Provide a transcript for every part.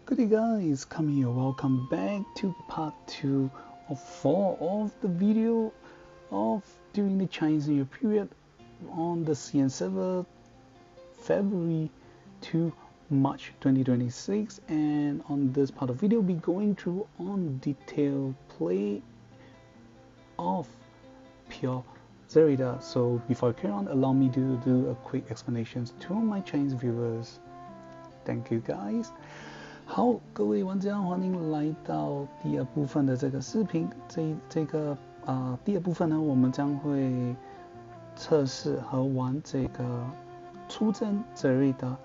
Good day guys, come here, welcome back to part 2 of 4 of the video of during the Chinese New Year period on the CN server February to March 2026, and on this part of the video we'll be going through on detailed play of pure Zereida. So before I carry on, allow me to do a quick explanation to my Chinese viewers. Thank you guys. 好，各位玩家，欢迎来到第二部分的这个视频。第二部分呢，我们将会测试和玩这个出征Zereida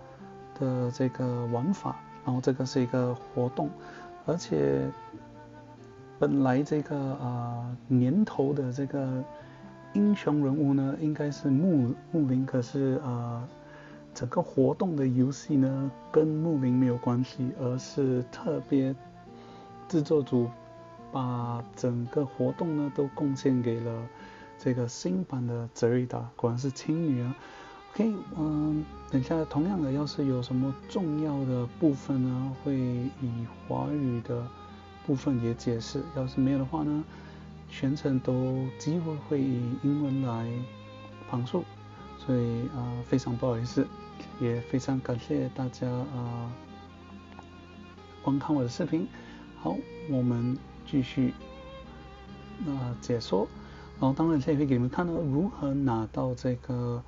的这个玩法。然后这个是一个活动，而且本来这个年头的这个英雄人物呢，应该是木林，可是整个活动的游戏呢，跟木林没有关系，而是特别制作组把整个活动呢都贡献给了这个新版的Zereida，果然是亲女啊。OK， 等一下同样的，要是有什么重要的部分呢，会以华语的部分也解释；要是没有的话呢，全程都几乎会以英文来旁述。所以非常不好意思，也非常感谢大家观看我的视频。好，我们继续解说。然后当然现在会给你们看到如何拿到这个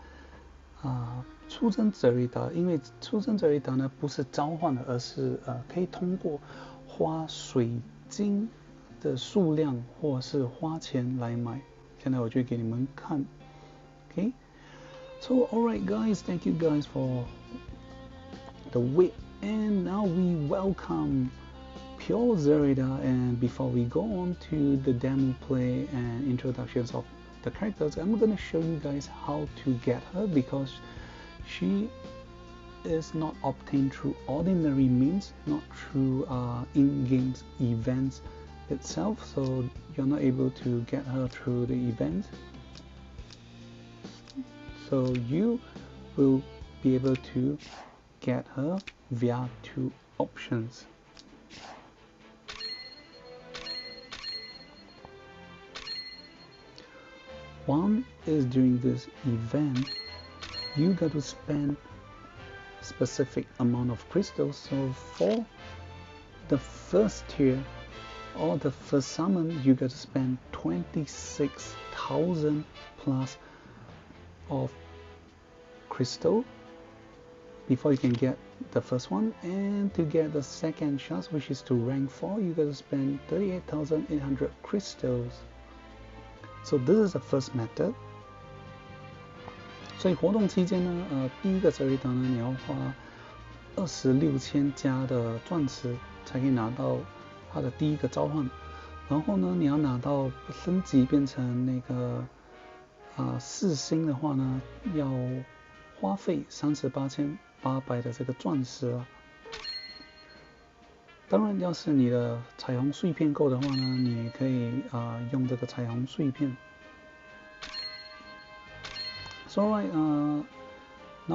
出征Zereida，因为出征Zereida呢不是召唤的，而是可以通过花水晶的数量或是花钱来买。现在我就给你们看 OK。So alright guys, thank you guys for the wait, and now we welcome pure Zereida. And before we go on to the demo play and introductions of the characters, I'm gonna show you guys how to get her, because she is not obtained through ordinary means, not through in-game events itself, so you're not able to get her through the event. So you will be able to get her via two options. One is during this event, you got to spend specific amount of crystals. So for the first tier or the first summon, you got to spend 26,000 plus of crystal before you can get the first one, and to get the second shot, which is to rank 4, you got to spend 38,800 crystals. So this is the first method. 所以活动期间呢，第一个Zereida呢，你要花26,000加的钻石才可以拿到它的第一个召唤，然后呢，你要拿到升级变成那个4星的话呢，要花费38,800的这个钻石啊。当然，要是你的彩虹碎片够的话呢，你可以用这个彩虹碎片。So right, now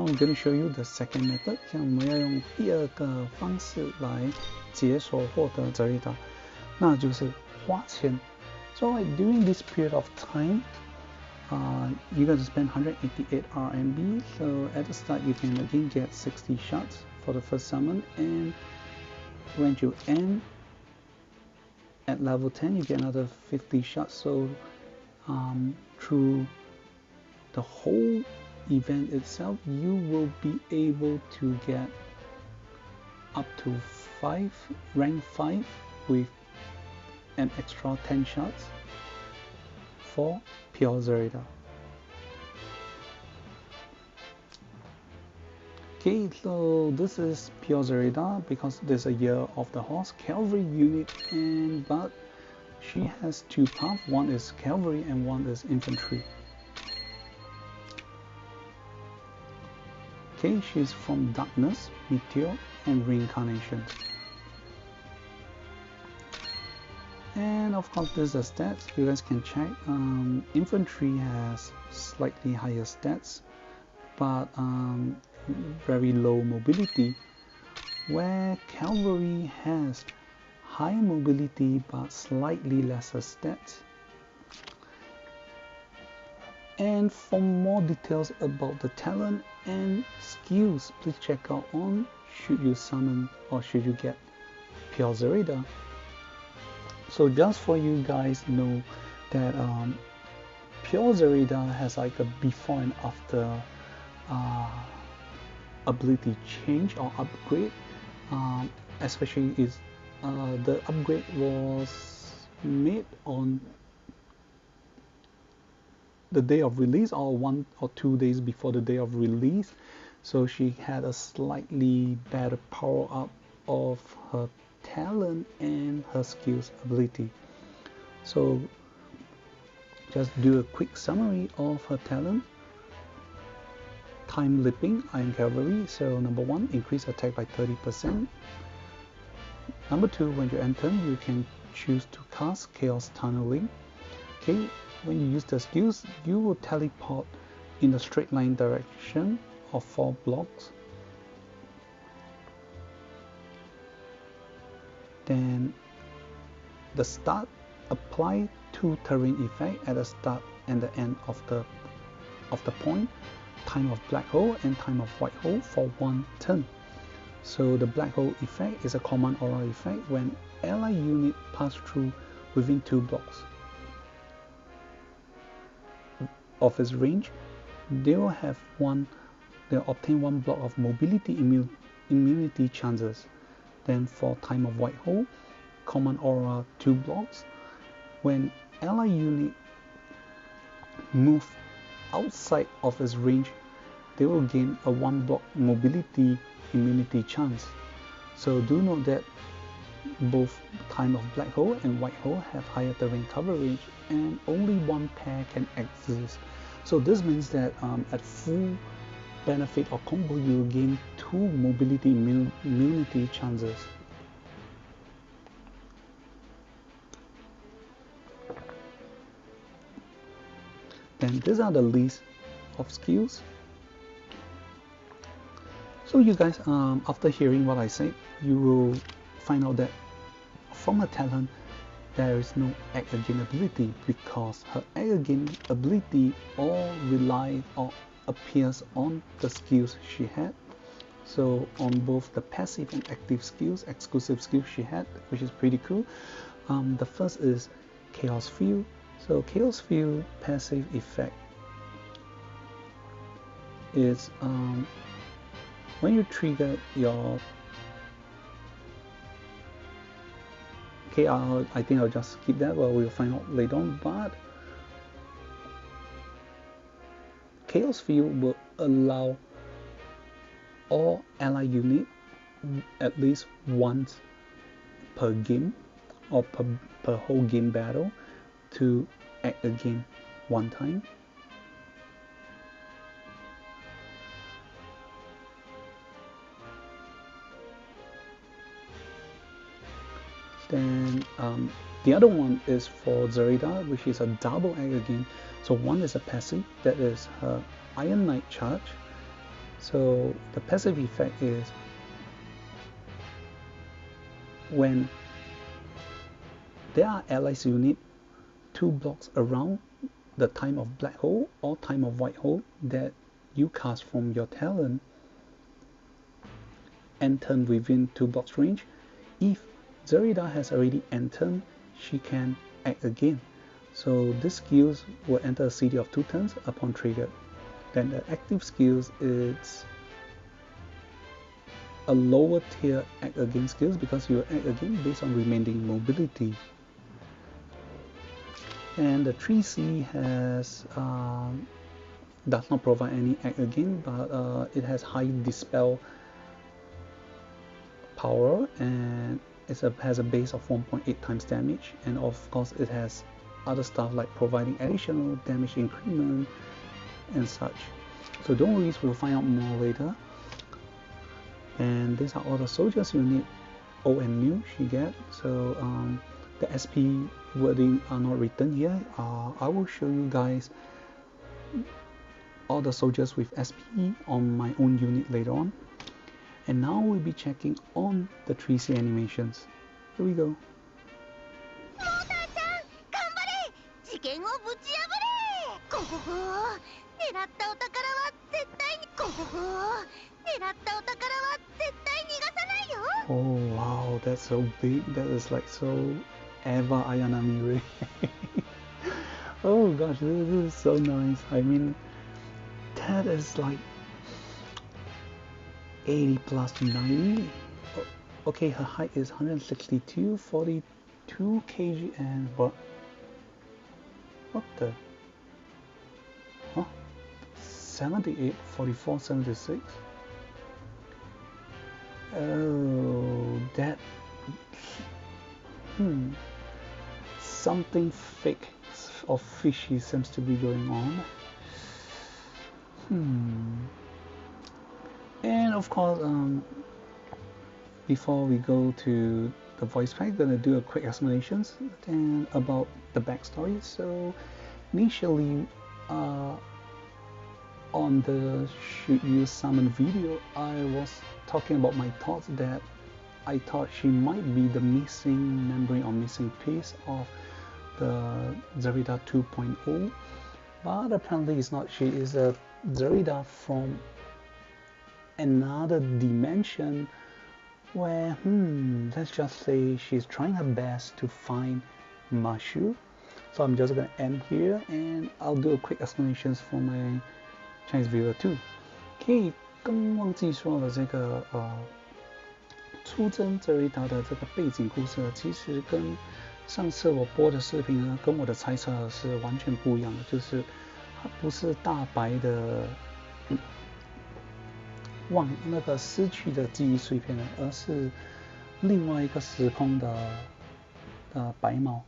I'm going to show you the second method. 像我们要用第二个方式来解锁获得Zereida，那就是花钱。So right, during this period of time, you got to spend 188 RMB. So at the start you can again get 60 shots for the first summon, and when you end at level 10 you get another 50 shots. So through the whole event itself, you will be able to get up to rank 5 with an extra 10 shots for pure Zereida. Okay, so this is pure Zereida because there's a year of the horse cavalry unit, but she has two paths. One is cavalry and one is infantry. Okay, she's from darkness, meteor, and reincarnation. And of course there's the stats, you guys can check. Infantry has slightly higher stats, but very low mobility, where cavalry has high mobility but slightly lesser stats. And for more details about the talent and skills, please check out on should you summon or should you get pure Zereida. So just for you guys know that pure Zereida has like a before and after ability change or upgrade, especially is the upgrade was made on the day of release or 1 or 2 days before the day of release, so she had a slightly better power up of her talent and her skills ability. So just do a quick summary of her talent. Time leaping, Iron Cavalry. So number 1, increase attack by 30%. Number 2, when you enter, you can choose to cast Chaos Tunneling. Okay, when you use the skills, you will teleport in a straight line direction of 4 blocks. Then the start, apply 2 terrain effect at the start and the end of the point, time of black hole and time of white hole for 1 turn. So the black hole effect is a command aura effect. When ally unit pass through within 2 blocks of its range, they'll obtain 1 block of mobility immunity chances. Then for time of white hole, command aura 2 blocks. When ally unit move outside of its range, they will gain a 1 block mobility immunity chance. So do note that both time of black hole and white hole have higher terrain coverage and only 1 pair can exist. So this means that at full benefit or combo, you gain 2 mobility immunity chances. Then these are the list of skills. So you guys, after hearing what I said, you will find out that from her talent, there is no act again ability, because her act again ability all relies or appears on the skills she had. So on both the passive and active skills, exclusive skills she had, which is pretty cool. The first is Chaos Field. So Chaos Field passive effect is when you trigger your I think I'll just skip that, well, we'll find out later on. But Chaos Field will allow all ally unit at least once per game or per whole game battle to act again 1 time. Then the other one is for Zereida, which is a double act again. So one is a passive, that is her Iron Knight charge. So the passive effect is when there are allies unit 2 blocks around the time of black hole or time of white hole that you cast from your talent and turn within 2 blocks range, if Zereida has already entered, she can act again. So this skills will enter a CD of 2 turns upon trigger. Then the active skills is a lower tier act again skills, because you act again based on remaining mobility. And the 3C has does not provide any act again, but it has high dispel power, and has a base of 1.8 times damage, and of course it has other stuff like providing additional damage increment and such. So don't worry, we'll find out more later. And these are all the soldiers unit old and new she get. So the SP wording are not written here. I will show you guys all the soldiers with SP on my own unit later on. And now we'll be checking on the 3C animations. Here we go. Oh wow, that's so big. That is like so Eva Ayanami. Oh gosh, this is so nice. I mean, that is like 80 plus 90. Okay, her height is 162, 42 kg, and what? What the? Huh? 78, 44, 76. Oh, that. Something fake or fishy seems to be going on. And of course, before we go to the voice pack, I'm gonna do a quick explanations and about the backstory. So initially, on the Should You Summon video, I was talking about my thoughts that I thought she might be the missing memory or missing piece of the Zereida 2.0, but apparently it's not. She is a Zereida from another dimension where, let's just say she's trying her best to find Mashu. So I'm just gonna end here and I'll do a quick explanations for my Chinese viewer too. OK， 刚忘记说了这个出征Zereida的这个背景故事，其实跟上次我播的视频呢，跟我的猜测是完全不一样的，就是它不是大白的那个失去的记忆碎片了，而是另外一个时空的白猫。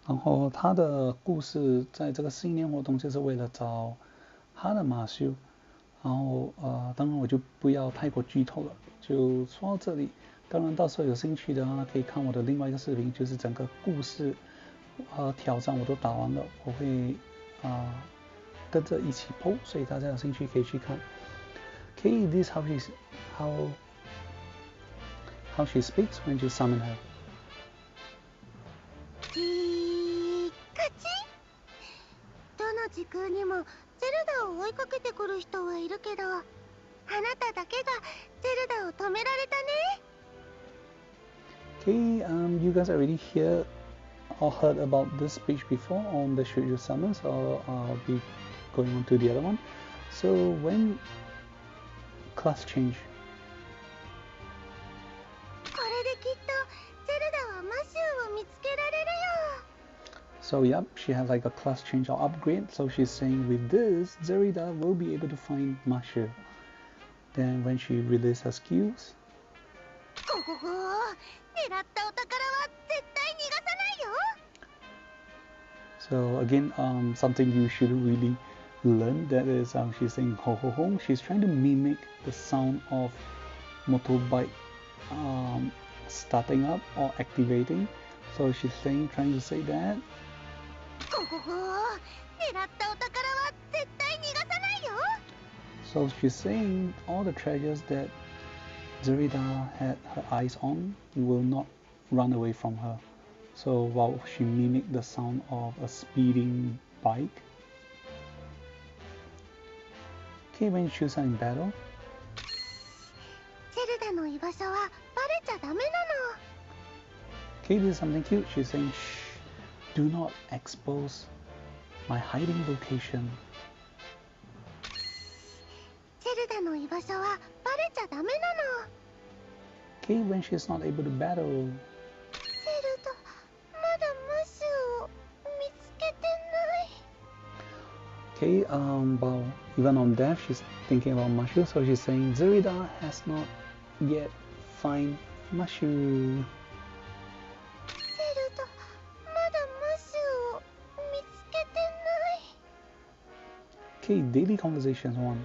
然后他的故事在这个新年活动就是为了找他的马修。然后当然我就不要太过剧透了，就说到这里。当然到时候有兴趣的话可以看我的另外一个视频，就是整个故事和挑战我都打完了，我会跟着一起 po， 所以大家有兴趣可以去看。Okay, this is how she speaks when you summon her. どの時空にもゼルダを追いかけてくる人はいるけど、あなただけがゼルダを止められたね。Okay, you guys already hear or heard about this speech before on the Should You Summon, so I'll be going on to the other one. So when class change. これできっとゼルダはマシューを見つけられるよ。So yep, she has like a class change or upgrade. So she's saying with this, Zereida will be able to find Mashu. Then when she releases her skills. So again, something you should really learn, that is she's saying ho ho ho. She's trying to mimic the sound of motorbike starting up or activating. So she's saying, trying to say that. So she's saying all the treasures that Zereida had her eyes on will not run away from her. So while she mimicked the sound of a speeding bike. Okay, when you choose her in battle. Okay, this is something cute. She's saying, shh, do not expose my hiding location. Okay, when she's not able to battle. Okay, well, even on death, she's thinking about Mashu, so she's saying Zereida has not yet find Mashu. Okay, daily conversations one.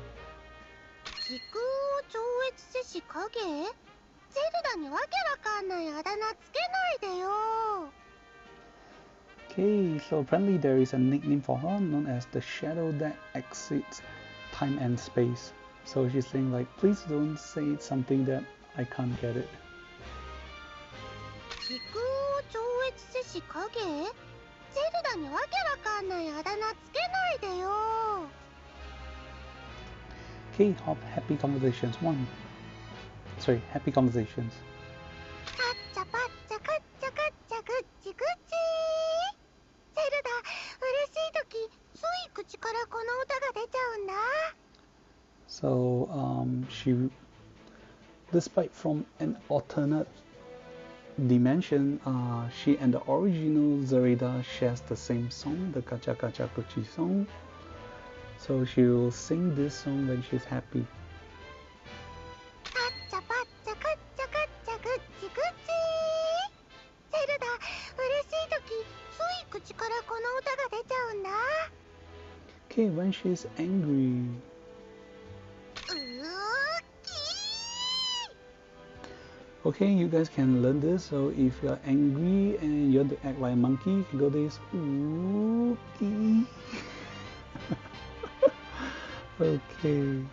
Okay, so apparently there is a nickname for her known as the shadow that exceeds time and space. So she's saying like, please don't say something that I can't get it. 時空を超越せし影？ゼルダにわけわかんないあだ名つけないでよ。Okay, happy conversations 1. Sorry, happy conversations. カッチャパッチャカッチャカッチャグッチグッチ。ゼルダ、嬉しいときつい口からこの歌が出ちゃうんだ。So she, despite from an alternate dimension, she and the original Zereida shares the same song, the Kacha Kacha Kuchi song. So she will sing this song when she's happy. カッチャパッチャカッチャカッチャグッチグッチ。ゼルダ、嬉しいときつい口からこの歌が出ちゃうんだ。Okay, when she's angry. うーきー。 Okay, you guys can learn this. So if you're angry and you want to act like a monkey, you can go this. Okay. Okay,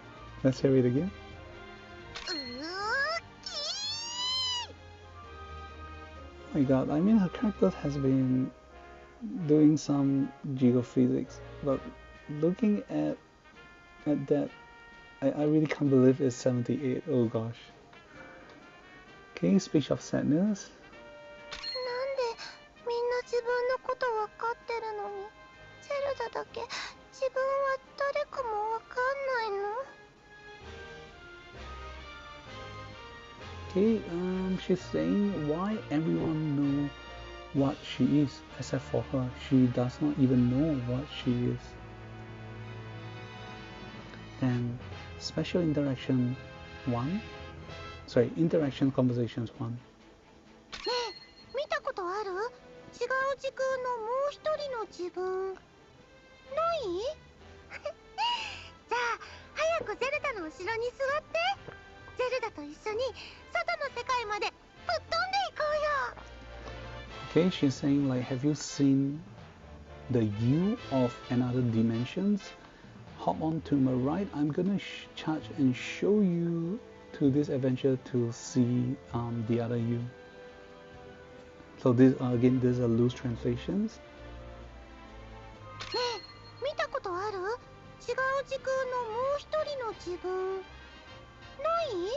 let's hear it again. うーきー。 Oh my god, I mean her character has been doing some geophysics, but looking at that, I really can't believe it's 78. Oh gosh. Okay, speech of sadness. なんでみんな自分のことわかってるのにゼルダだけ自分は誰かもわかんないの？ Okay, she's saying why everyone know what she is except for her. She does not even know what she is. Then special interaction 1. Sorry, interaction conversations 1. ねえ、見たことある？違う時空のもう一人の自分ない？じゃあ早くゼルダの後ろに座ってゼルダと一緒に外の世界までぶっ飛んでいこうよ。 Okay, she's saying like, have you seen the you of another dimensions? Hop on to my right. I'm gonna charge and show you to this adventure to see the other you. So this again, these are loose translations. ねえ、見たことある？違う時空のもう一人の自分ない？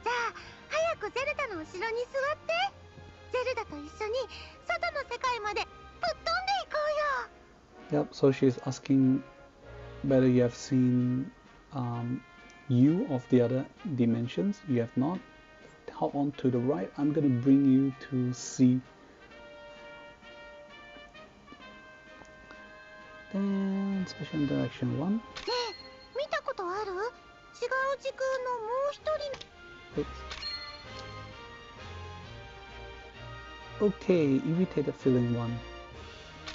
じゃあ早くゼルダの後ろに座ってゼルダと一緒に外の世界までぶっ飛んでいこうよ。 Yep, so she's asking whether you have seen you of the other dimensions. You have not. Hop on to the right. I'm gonna bring you to see. Then special interaction 1. ねえ、見たことある？違う時空のもう一人の。 Okay, irritated feeling 1.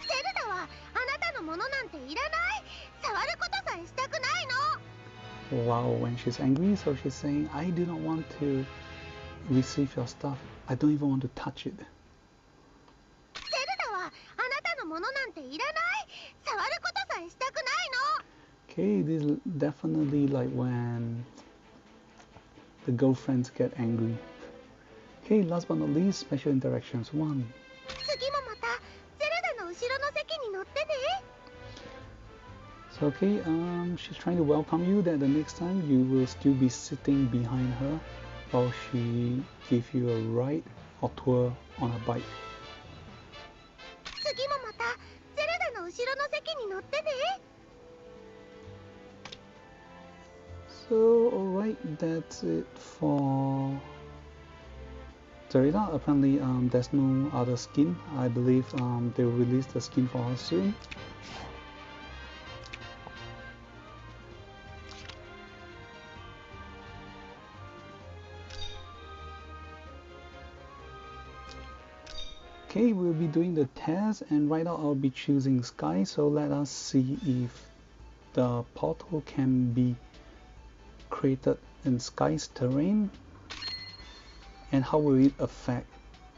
ゼルダはあなたのものなんていらない。触ることさえしたくないの。 Wow, when she's angry, so she's saying, I do not want to receive your stuff. I don't even want to touch it. ゼルダはあなたのものなんていらない。触ることさえしたくないの。 Okay, this is definitely like when the girlfriends get angry. Okay, last but not least, special interactions 1. 次もまたゼルダの後ろの席に乗ってね。 So okay, she's trying to welcome you that the next time you will still be sitting behind her while she gives you a ride or tour on a bike. 次もまたゼルダの後ろの席に乗ってね。 So alright, that's it for Zereida. Apparently there's no other skin. I believe they will release the skin for her soon. Okay, we'll be doing the test, and right now I'll be choosing Sky, so let us see if the portal can be created in Sky's terrain and how will it affect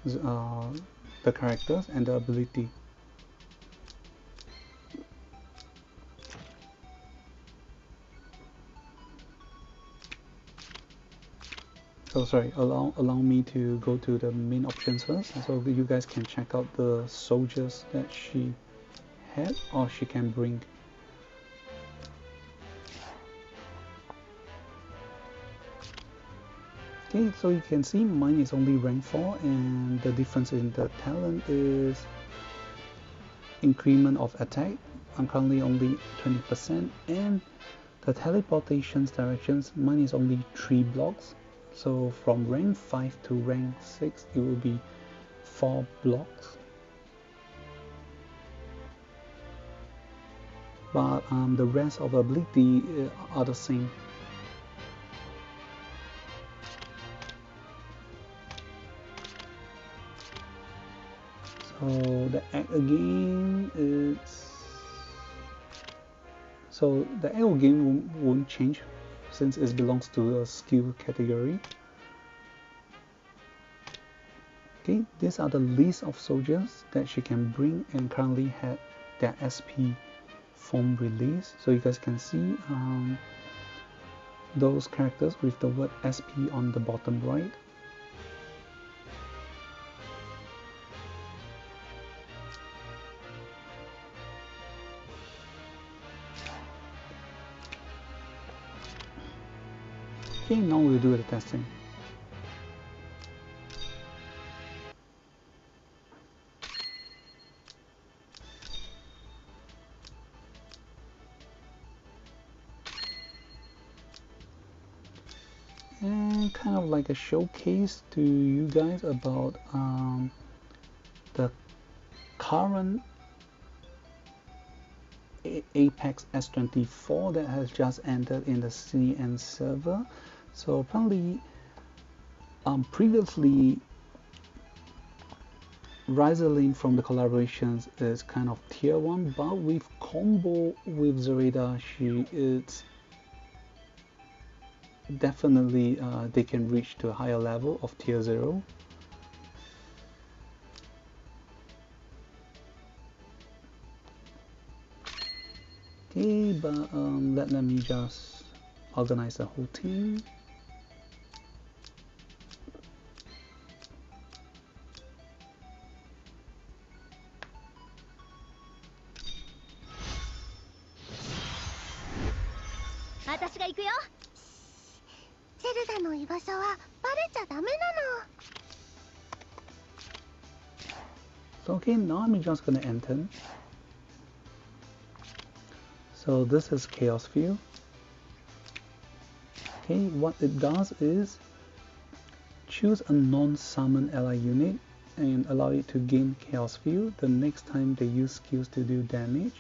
the characters and the ability. So sorry, allow me to go to the main options first, so you guys can check out the soldiers that she had or she can bring. Okay, so you can see mine is only rank 4, and the difference in the talent is increment of attack. I'm currently only 20%, and the teleportations directions, mine is only 3 blocks. So from rank 5 to rank 6, it will be 4 blocks. But the rest of the ability are the same. So the act again is... So the act again won't change since it belongs to a skill category. Okay, these are the list of soldiers that she can bring and currently had their SP form release. So you guys can see those characters with the word SP on the bottom right. Okay, now we'll do the testing. And kind of like a showcase to you guys about the current Apex S24 that has just entered in the CN server. So apparently previously Riserlane from the collaborations is kind of tier 1, but with combo with Zereida, she is definitely they can reach to a higher level of tier 0. Okay, but let me just organize the whole team. So okay, now I'm just gonna enter. So this is Chaos View. Okay, what it does is choose a non-summon ally unit and allow it to gain Chaos View the next time they use skills to do damage.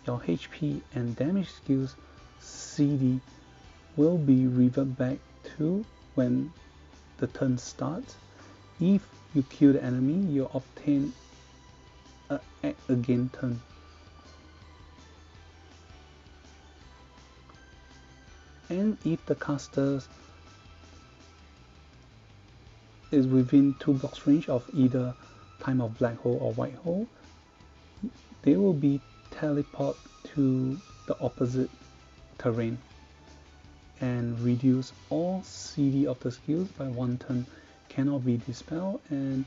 Your HP and damage skills CD will be revert back to when the turn starts. If you kill the enemy, you obtain a act again turn. And if the caster is within 2 blocks range of either Time of Black Hole or White Hole, they will be teleport to the opposite terrain and reduce all CD of the skills by 1 turn, cannot be dispelled, and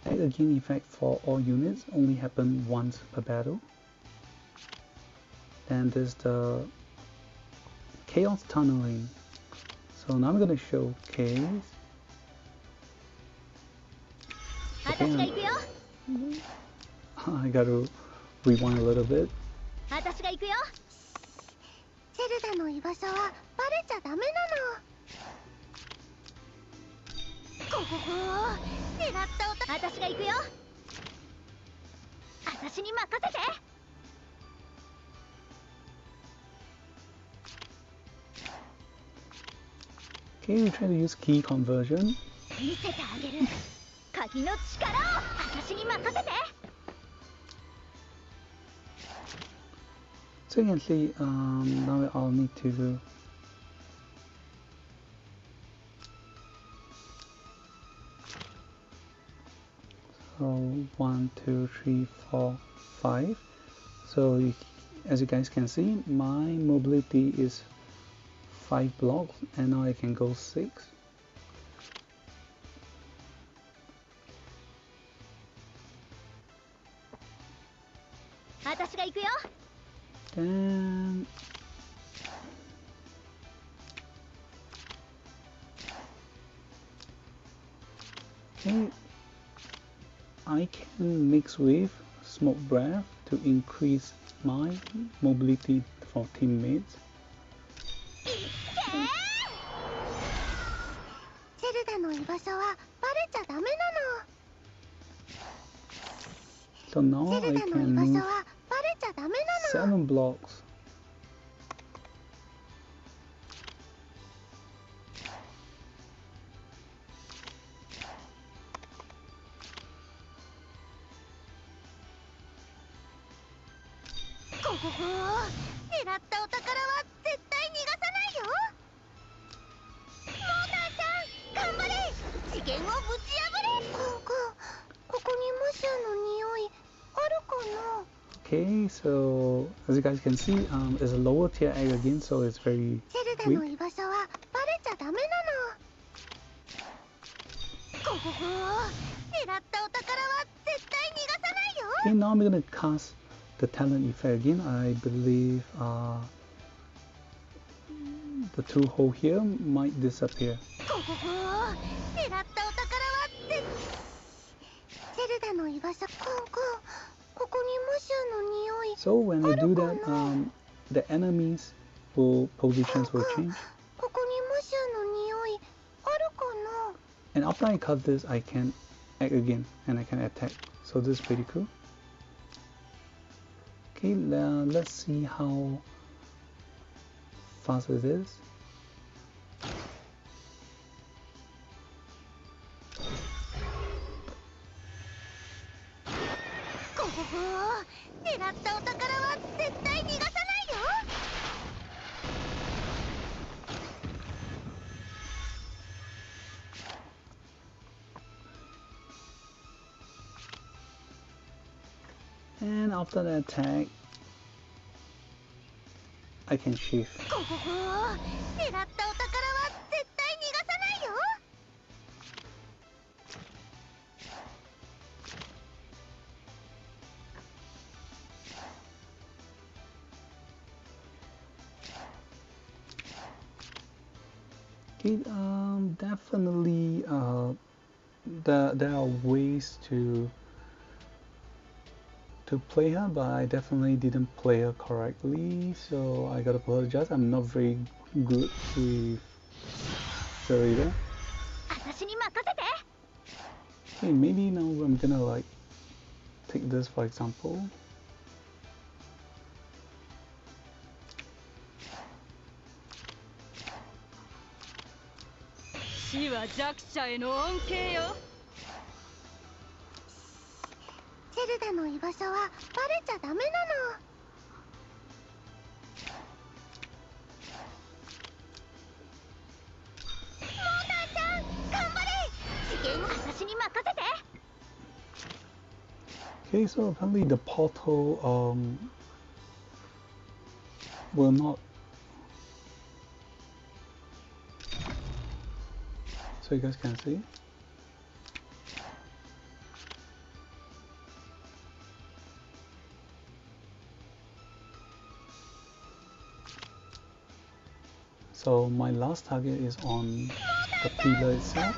act again effect for all units only happen once per battle. And there's the Chaos Tunneling. So now I'm going to showcase. Okay, I got to rewind a little bit. Okay, we try to use key conversion. So you can see, now I'll need to so 1, 2, 3, 4, 5. So as you guys can see, my mobility is 5 blocks, and now I can go 6. Then okay, I can mix with smoke breath to increase my mobility for teammates. So now I can move 7 blocks. Okay, so as you guys can see, it's a lower tier egg again, so it's very weak. Okay, now I'm gonna cast the talent effect again. I believe the 2 hole here might disappear. So when I do that, the enemies positions will change. And after I cut this, I can act again and I can attack. So this is pretty cool. Okay, let's see how fast it is. And after the attack, I can shift. Okay, definitely there are ways to play her, but I definitely didn't play her correctly, so I gotta apologize. I'm not very good with Zereida. Okay, maybe now I'm gonna like take this for example. Okay, so apparently the portal will not. So you guys can see. So my last target is on the pillar itself.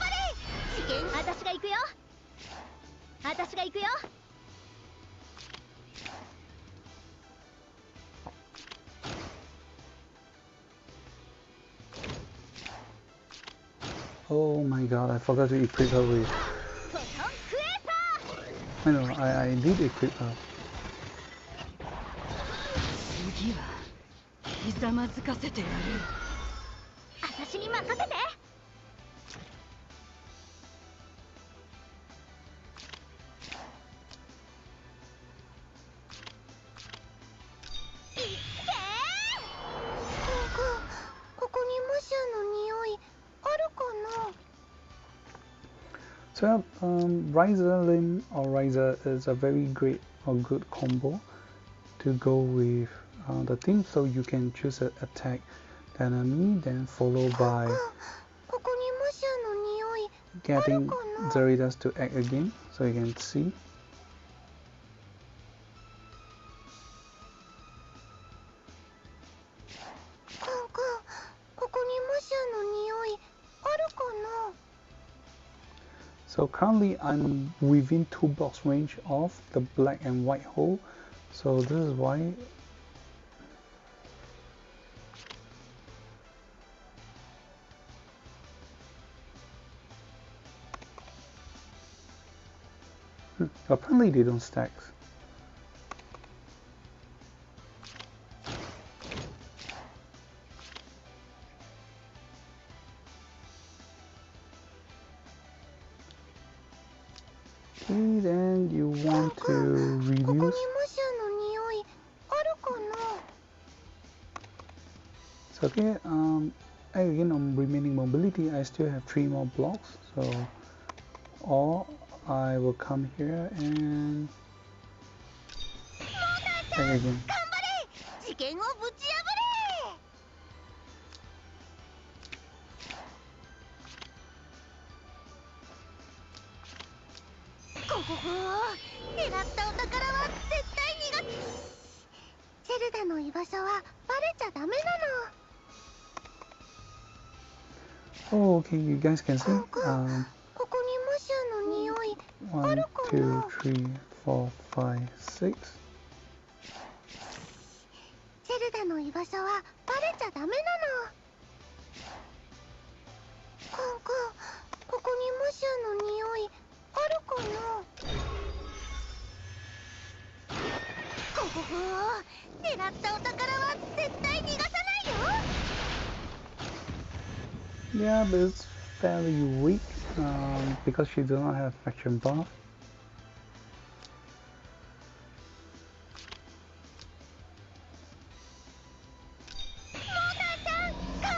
Oh my god, I forgot to equip her with. I know, I did equip her. So Riser or Riser is a very great or good combo to go with the team, so you can choose an attack enemy, then followed by getting Zereidas to act again, so you can see. So currently I'm within 2 blocks range of the black and white hole, so this is why apparently they don't stack. Okay, then you want to reduce. So okay, again on remaining mobility, I still have 3 more blocks, so or I will come here and attack again. Oh, okay, you guys can see. 1, 2, 3, 4, 5, 6. Yeah, but it's fairly weak because she does not have faction buff.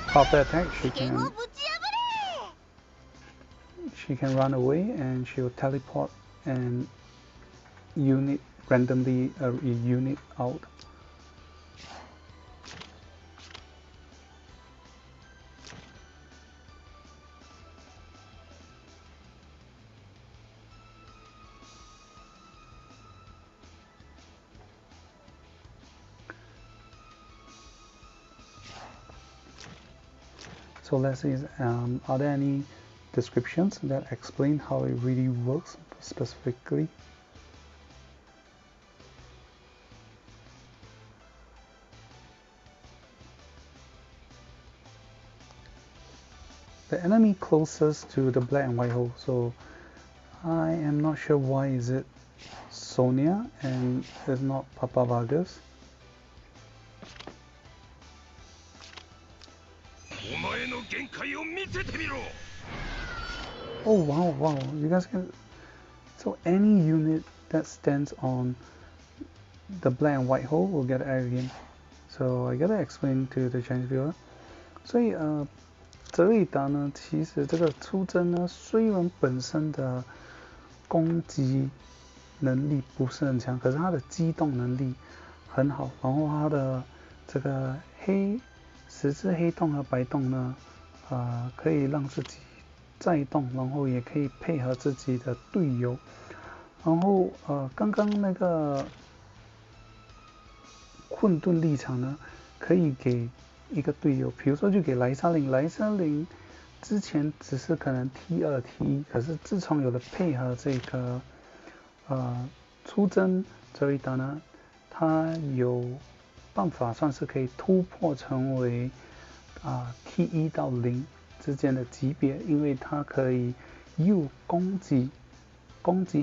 Proper attack, she can run away and she will teleport and unit randomly a unit out. So let's see, are there any descriptions that explain how it really works specifically? The enemy closest to the black and white hole, so I am not sure why is it Sonia and it's not Papa Vargas. Oh wow, you guys can, so any unit that stands on the black and white hole will get air again. So I gotta explain to the Chinese viewer. 所以Zereida呢，其实这个出征呢，虽然本身的攻击能力不是很强，可是它的机动能力很好，然后它的这个十字黑洞和白洞呢，可以让自己再动，然后也可以配合自己的队友。然后刚刚那个混沌立场呢，可以给一个队友，比如说就给莱莎琳之前只是可能 T2 T1，可是自从有了配合这个出征Zereida呢，他有办法算是可以突破成为T1 到0之间的级别，因为它可以又攻击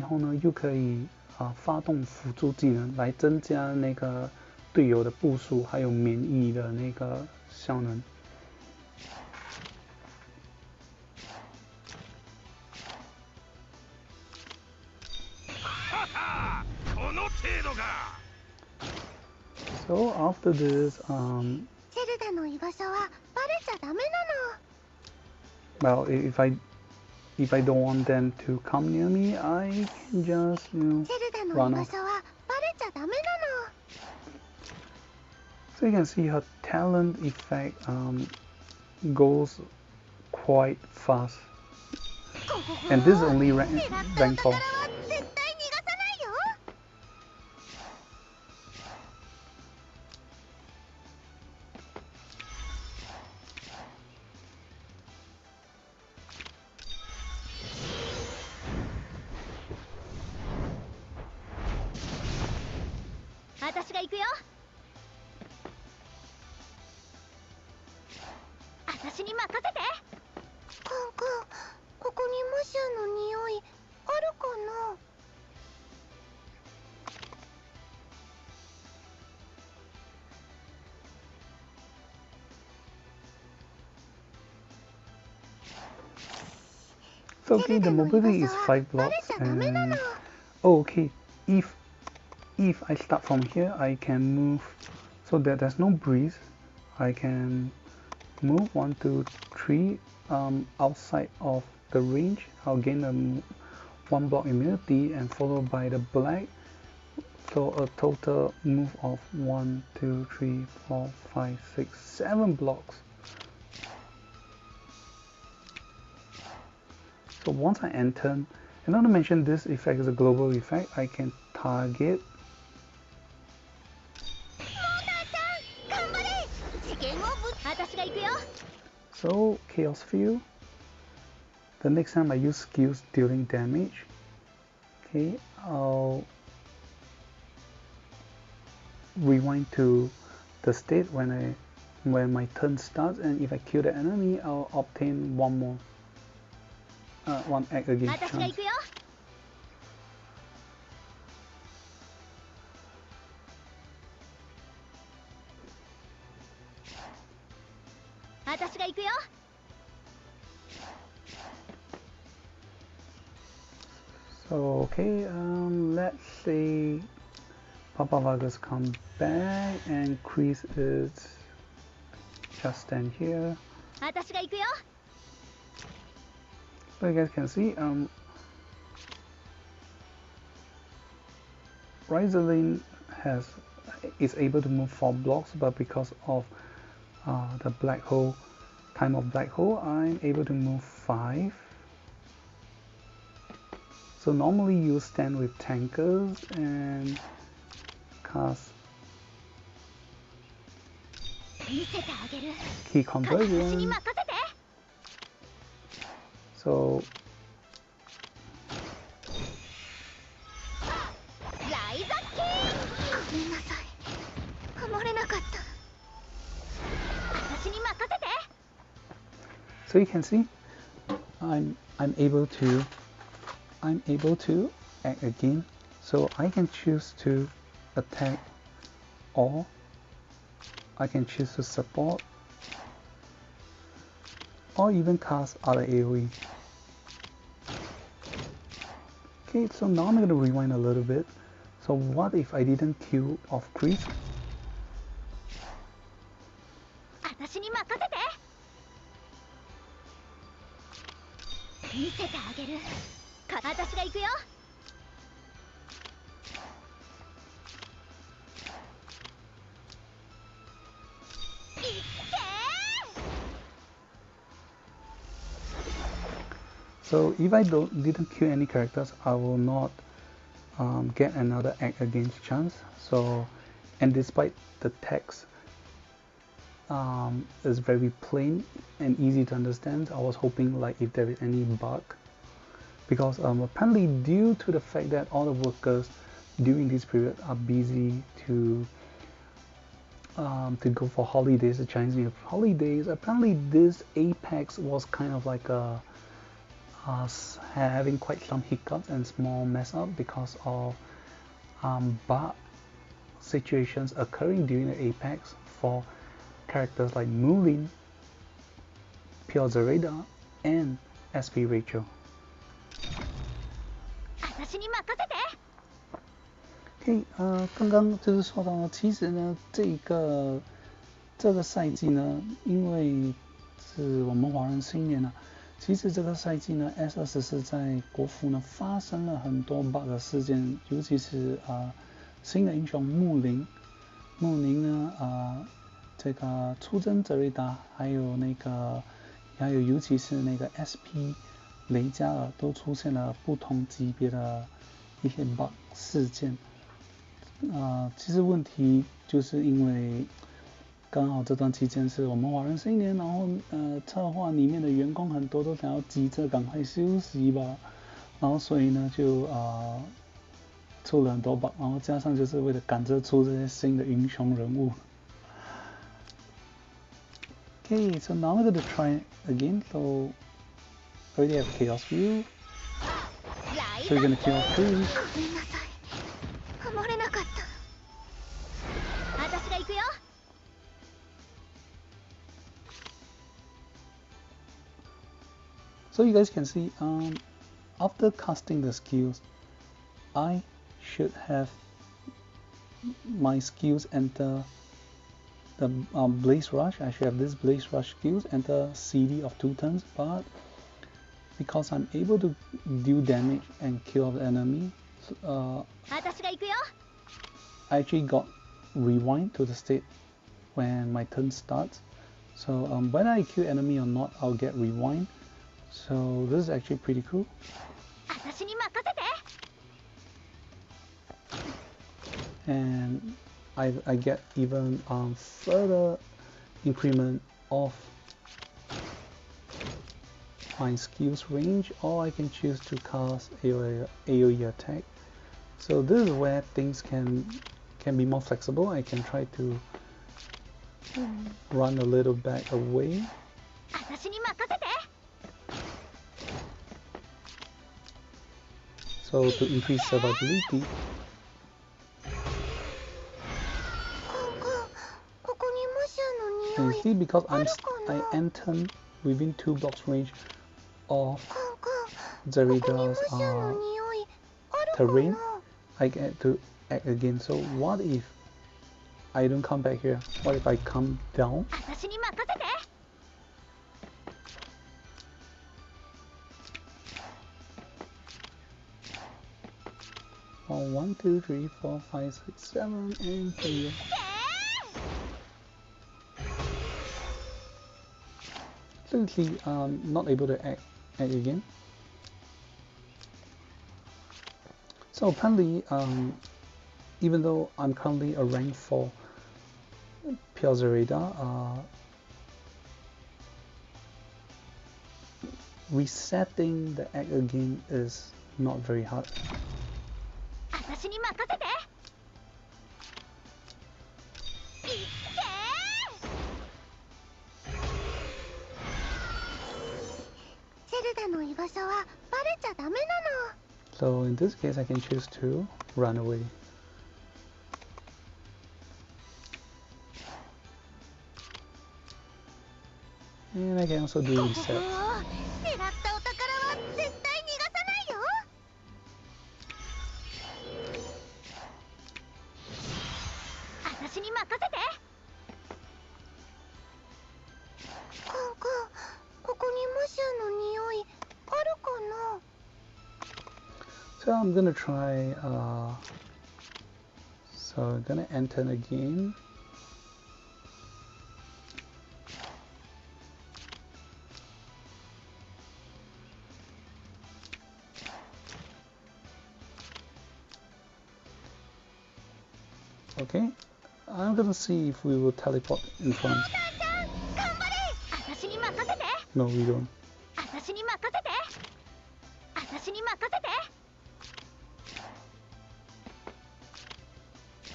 后呢，又可以发动辅助技能来增加那个队友的步数，还有免疫的那个效能。So after this, well, if I don't want them to come near me, I can just run off. So you can see her talent effect goes quite fast. And this is only rank 4. So okay, the mobility is 5 blocks, and oh, okay, if I start from here, I can move so that there's no breeze. I can move 1, 2, 3 outside of the range. I'll gain a 1 block immunity and followed by the black. So a total move of 1, 2, 3, 4, 5, 6, 7 blocks. So once I enter, and not to mention this effect is a global effect, I can target. So Chaos Field. The next time I use skills dealing damage, okay, I'll rewind to the state when my turn starts, and if I kill the enemy, I'll obtain one more. 1 act against chance. So okay, let's say Papa Vargas come back and Chris is just stand here. So you guys can see, Rosalind is able to move 4 blocks, but because of the black hole, time of black hole, I'm able to move 5. So normally you stand with tankers and cast key conversion. So you can see I'm able to act again, so I can choose to attack, or I can choose to support, or even cast other AoE. Okay, so now I'm going to rewind a little bit. So what if I didn't kill off Chris? So if I didn't kill any characters, I will not get another act against chance. So, and despite the text is very plain and easy to understand, I was hoping like if there is any bug, because apparently due to the fact that all the workers during this period are busy to go for holidays, the Chinese New Year holidays, apparently this Apex was kind of like a having quite some hiccups and small mess up because of bug situations occurring during the Apex for characters like Mullin, Pure Zereida, and SP Rachel. OK， 刚刚就是说到呢，其实呢，这个赛季呢，因为是我们华人新年呢，其实这个赛季呢 ，S24在国服呢发生了很多 bug 事件，尤其是新的英雄木林，穆宁呢，这个出征Zereida，还有尤其是那个 SP 雷加尔都出现了不同级别的一些 bug 事件。其实问题就是因为刚好这段期间是我们华人新年，然后策划里面的员工很多都想要急着赶快休息吧，然后所以呢就出了很多 bug， 然后加上就是为了赶着出这些新的英雄人物。Okay, so now we're gonna try again. So already have Chaos View. So we're gonna kill off 2. ごめんなさい。守れなかった。私が行くよ。So you guys can see, after casting the skills, I should have my skills enter the Blaze Rush. I should have this Blaze Rush skills enter CD of 2 turns, but because I'm able to do damage and kill the enemy, I actually got rewind to the state when my turn starts. So whether I kill enemy or not, I'll get rewind. So this is actually pretty cool. And I get even further increment of my skills range, or I can choose to cast AoE attack. So this is where things can be more flexible. I can try to run a little back away. So to increase survivability. And you see, because I enter within 2 blocks range of Zereida's terrain, I get to act again. So what if I don't come back here? What if I come down? Oh, 1, 2, 3, 4, 5, 6, 7, and 3. Seriously, not able to act again. So apparently, even though I'm currently a rank 4 pure Zereida, resetting the act again is not very hard. So in this case, I can choose to run away. And I can also do reset. So I'm gonna try, so I'm gonna enter again. Okay, I'm gonna see if we will teleport in front. No, we don't.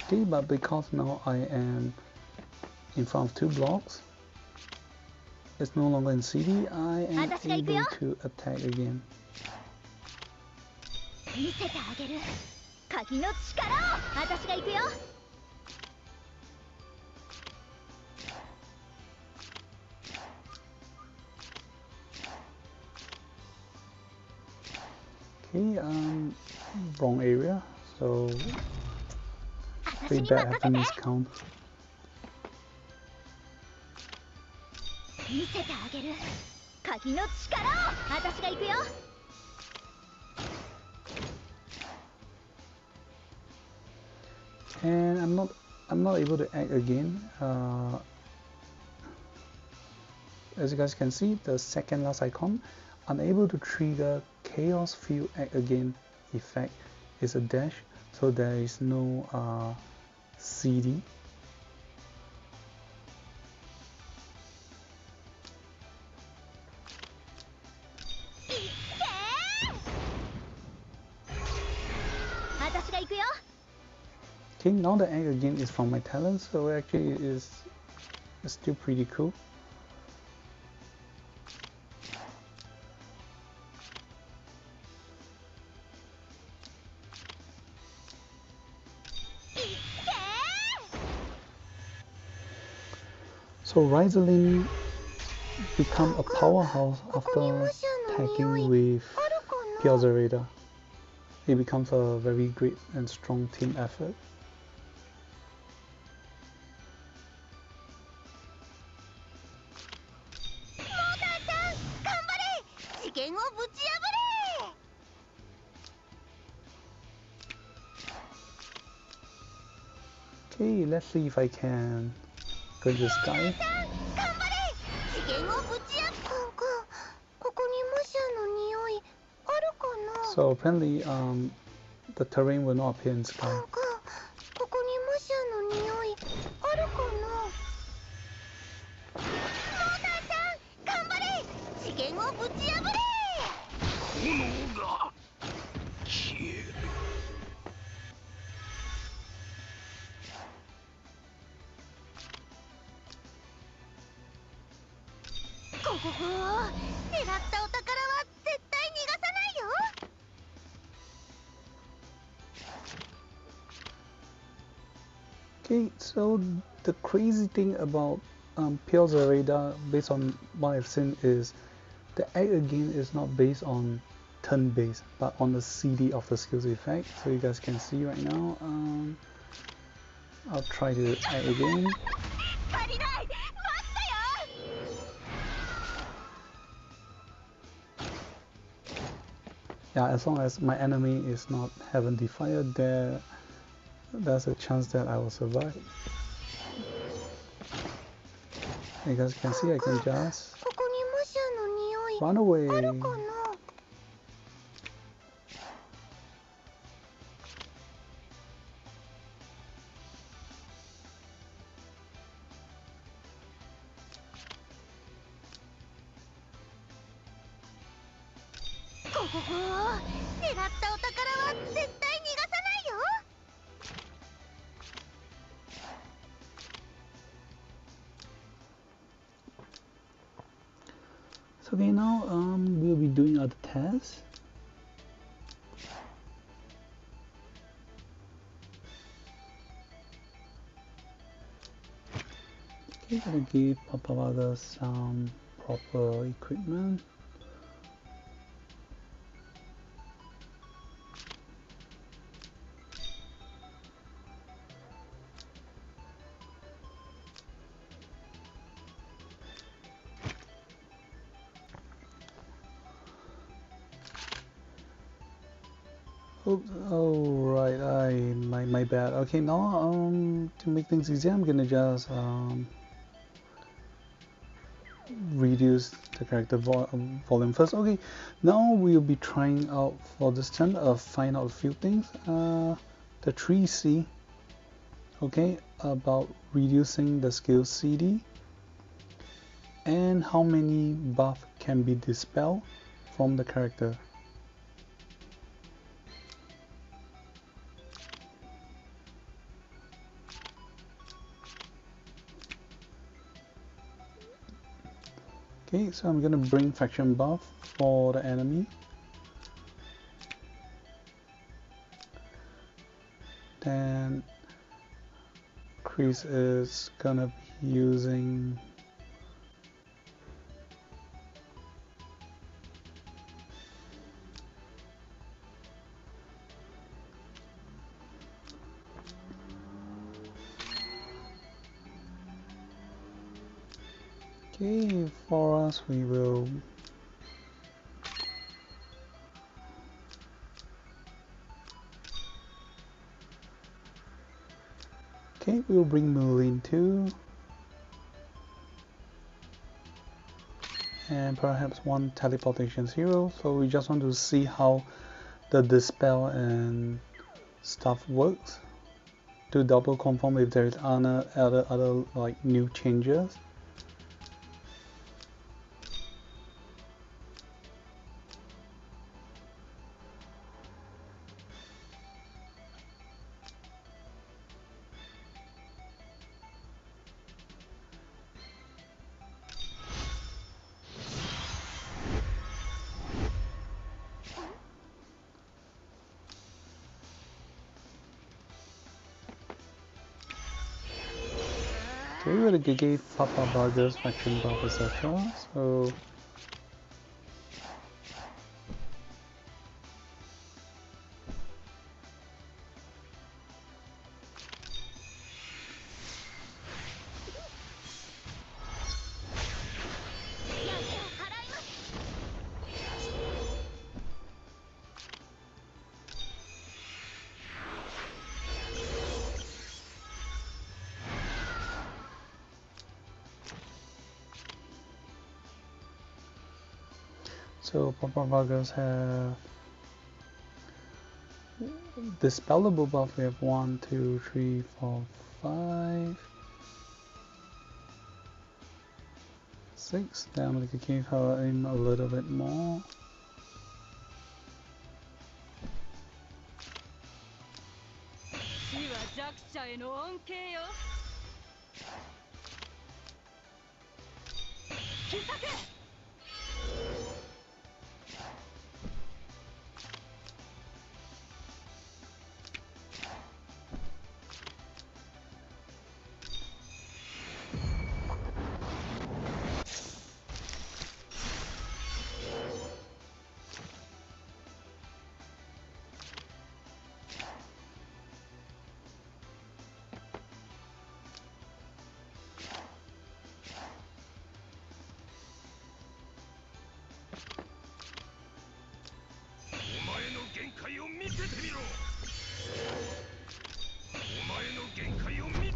Okay, but because now I am in front of 2 blocks, it's no longer in CD, I am able to attack again. Okay, wrong area, so pretty bad having this count. And I'm not able to act again. As you guys can see, the second last icon, unable to trigger Chaos Field Act Again effect is a dash, so there is no CD. Okay, now the Act Again is from my talent, so actually it is still pretty cool. So Rizelin become a powerhouse after tagging with pure Zereida. It becomes a very great and strong team effort. Okay, let's see if I can go this guy. So apparently the terrain will not appear in sky. Okay, so the crazy thing about pure Zereida, based on what I've seen, is the Act Again is not based on turn based, but on the CD of the skills effect. So you guys can see right now. I'll try to Act Again. Yeah, as long as my enemy is not Heavenly Fire, there's a chance that I will survive. You guys can see I can just run away. So okay, now we'll be doing other tests. Okay, gotta give Papawada some proper equipment. Oops, oh right, my bad. Okay, now to make things easier, I'm gonna just reduce the character volume first. Okay, now we'll be trying out for this turn find out a few things. The 3C, okay, about reducing the skill CD, and how many buff can be dispelled from the character. Okay, so I'm gonna bring faction buff for the enemy. Then Chris is gonna be using okay, for us we will Okay, we'll bring Mullin too. And perhaps one teleportation hero. So we just want to see how the dispel and stuff works to double confirm if there's other like new changes. Okay, we already gave Papa Burger's faction buff, etc. So Papa Burgers have dispellable buff. We have 1, 2, 3, 4, 5, 6. Then I'm gonna give her aim a little bit more.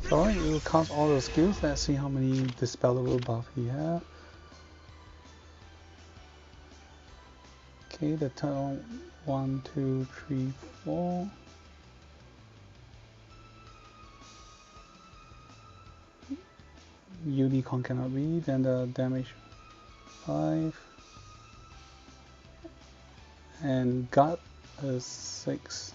So alright, we'll cast all the skills. Let's see how many dispellable buff he has. Okay, the total 1, 2, 3, 4. Unicorn cannot be. Then the damage 5. And guard is 6.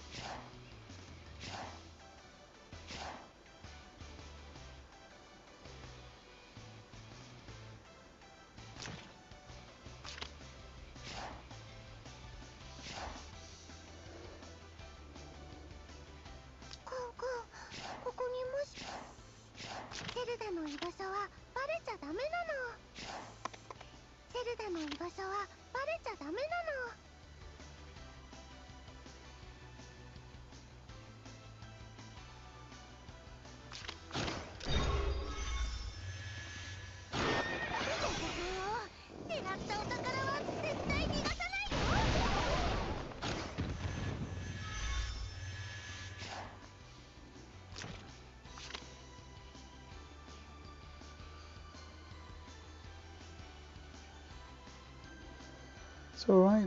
So right,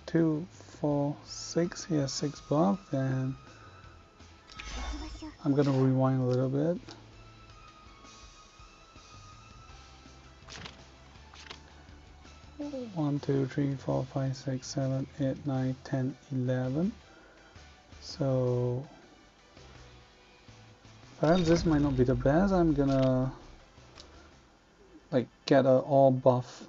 2, 4, 6. He has 6 buff. Then I'm gonna rewind a little bit. One, 2, 3, 4, 5, 6, 7, 8, 9, 10, 11. So perhaps this might not be the best. I'm gonna like get a all buff.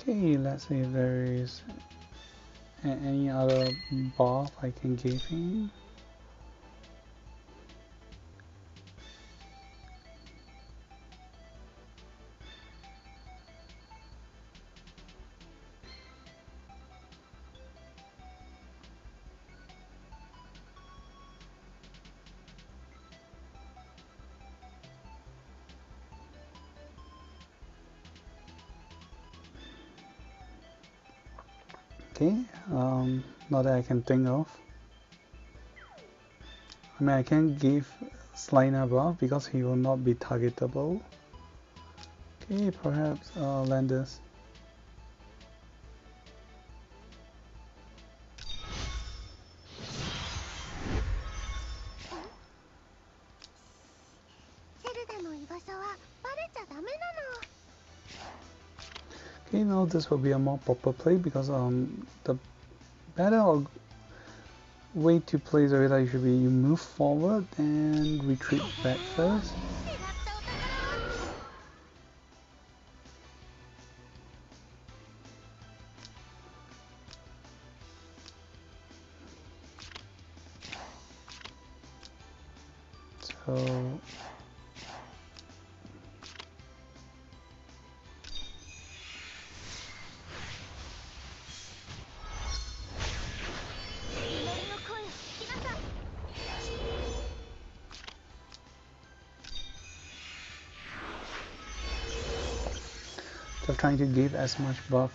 Okay, let's see if there is any other buff I can give him. Okay, not that I can think of. I mean, I can give Sliner buff because he will not be targetable. Okay, perhaps Landis. Okay, now this will be a more proper play because the better way to play Zereida should be you move forward and retreat back first. So just trying to give as much buff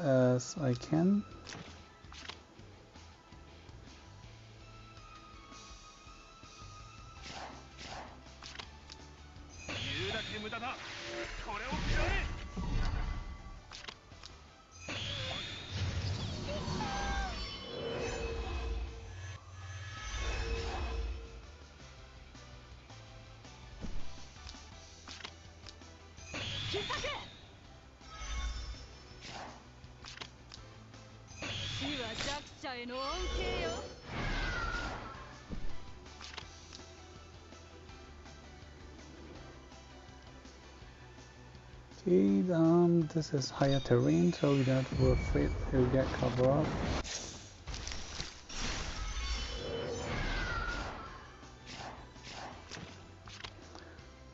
as I can. Okay, this is higher terrain, so we don't have to be afraid he'll get cover up.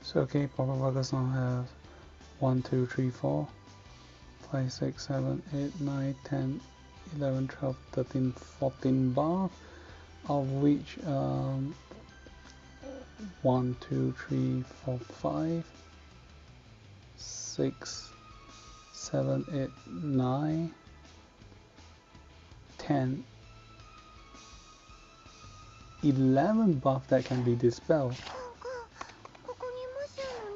So okay, Papa Vargas now has 1, 2, 3, 4, 5, 6, 7, 8, 9, 10, 11, 12, 13, 14 buff, of which 1, 2, 3, 4, 5, 6, 7, 8, 9, 10, 11 buff that can be dispelled.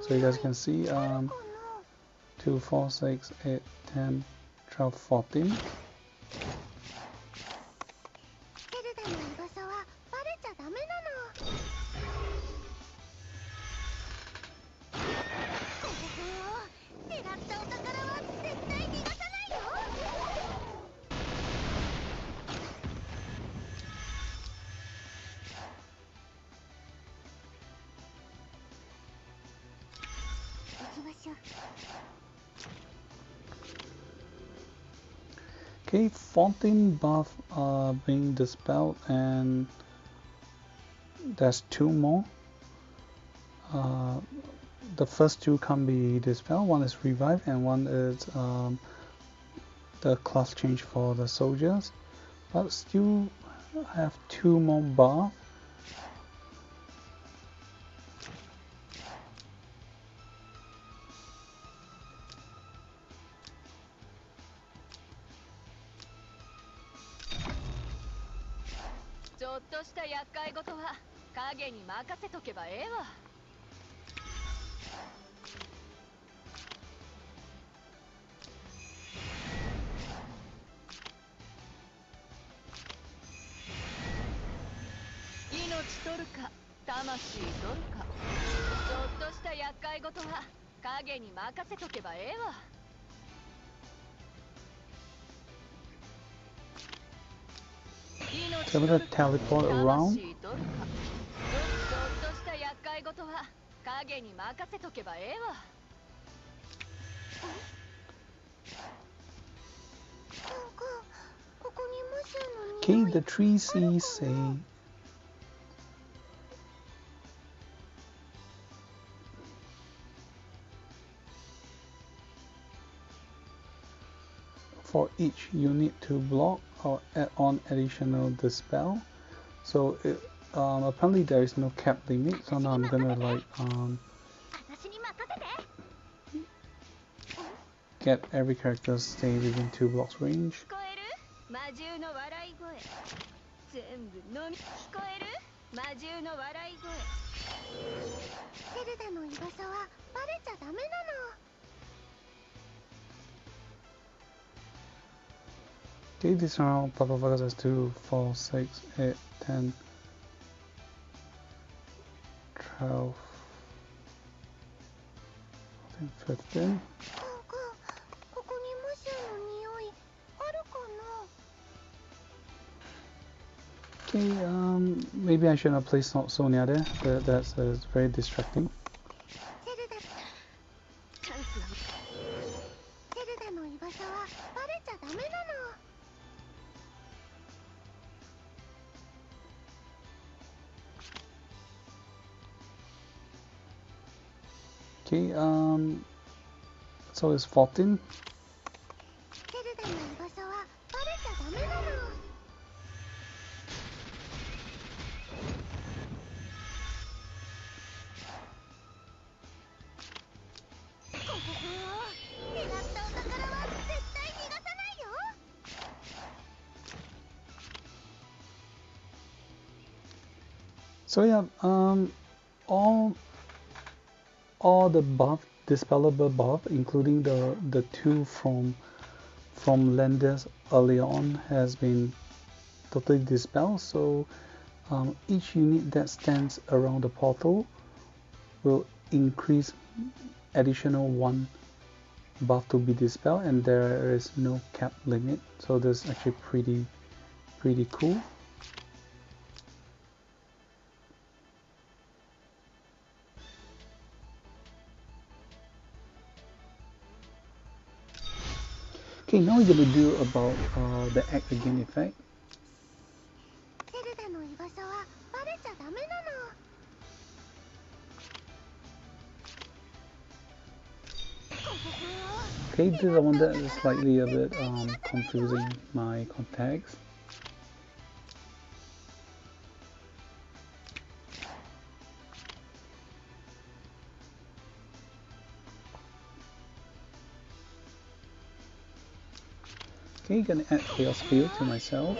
So you guys can see 2, 4, 6, 8, 10, 12, 14. Okay, 14 buff are being dispelled, and there's 2 more. The first 2 can't be dispelled. One is revived, and one is the class change for the soldiers. But still have 2 more buff. So I'm gonna teleport around. Okay, the 3C's say for each unit to block or add on additional dispel. So apparently there is no cap limit, so now I'm gonna like get every character stay within 2 blocks range. Okay, this round Papa Focus has 2, 4, 6, 8, 10, 12, 14, 15. Okay, maybe I should not place Sonia there. That's very distracting. Okay, so it's 14. So yeah, all the buff, dispellable buff, including the 2 from Landis early on, has been totally dispelled. So each unit that stands around the portal will increase additional 1 buff to be dispelled, and there is no cap limit. So this is actually pretty cool. Okay, now we're gonna do about the act again effect. Okay, this is the one that is slightly a bit confusing my contacts. Okay, gonna add Chaos Field to myself.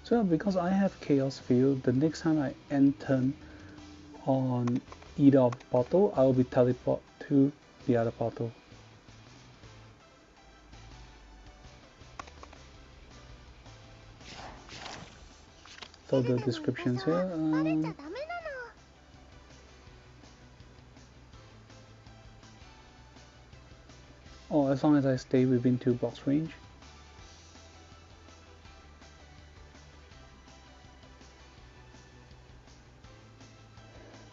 So because I have Chaos Field, the next time I end turn on either of portal, I will be teleport to the other portal. So the descriptions here. Oh, as long as I stay within 2 blocks range.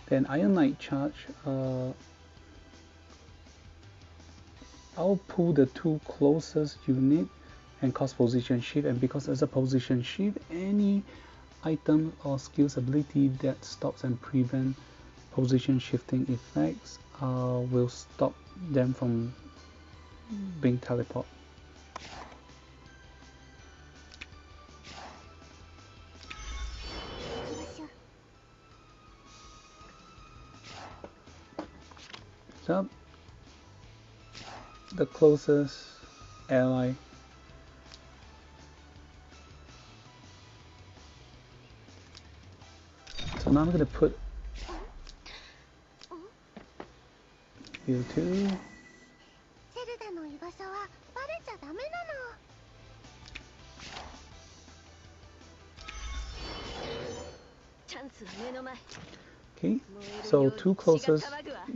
Then Iron Knight charge, I'll pull the 2 closest unit and cause position shift, and because it's a position shift, any item or skills ability that stops and prevent position shifting effects will stop them from being teleport. So the closest ally so now I'm going to put you 2. Okay, so two closest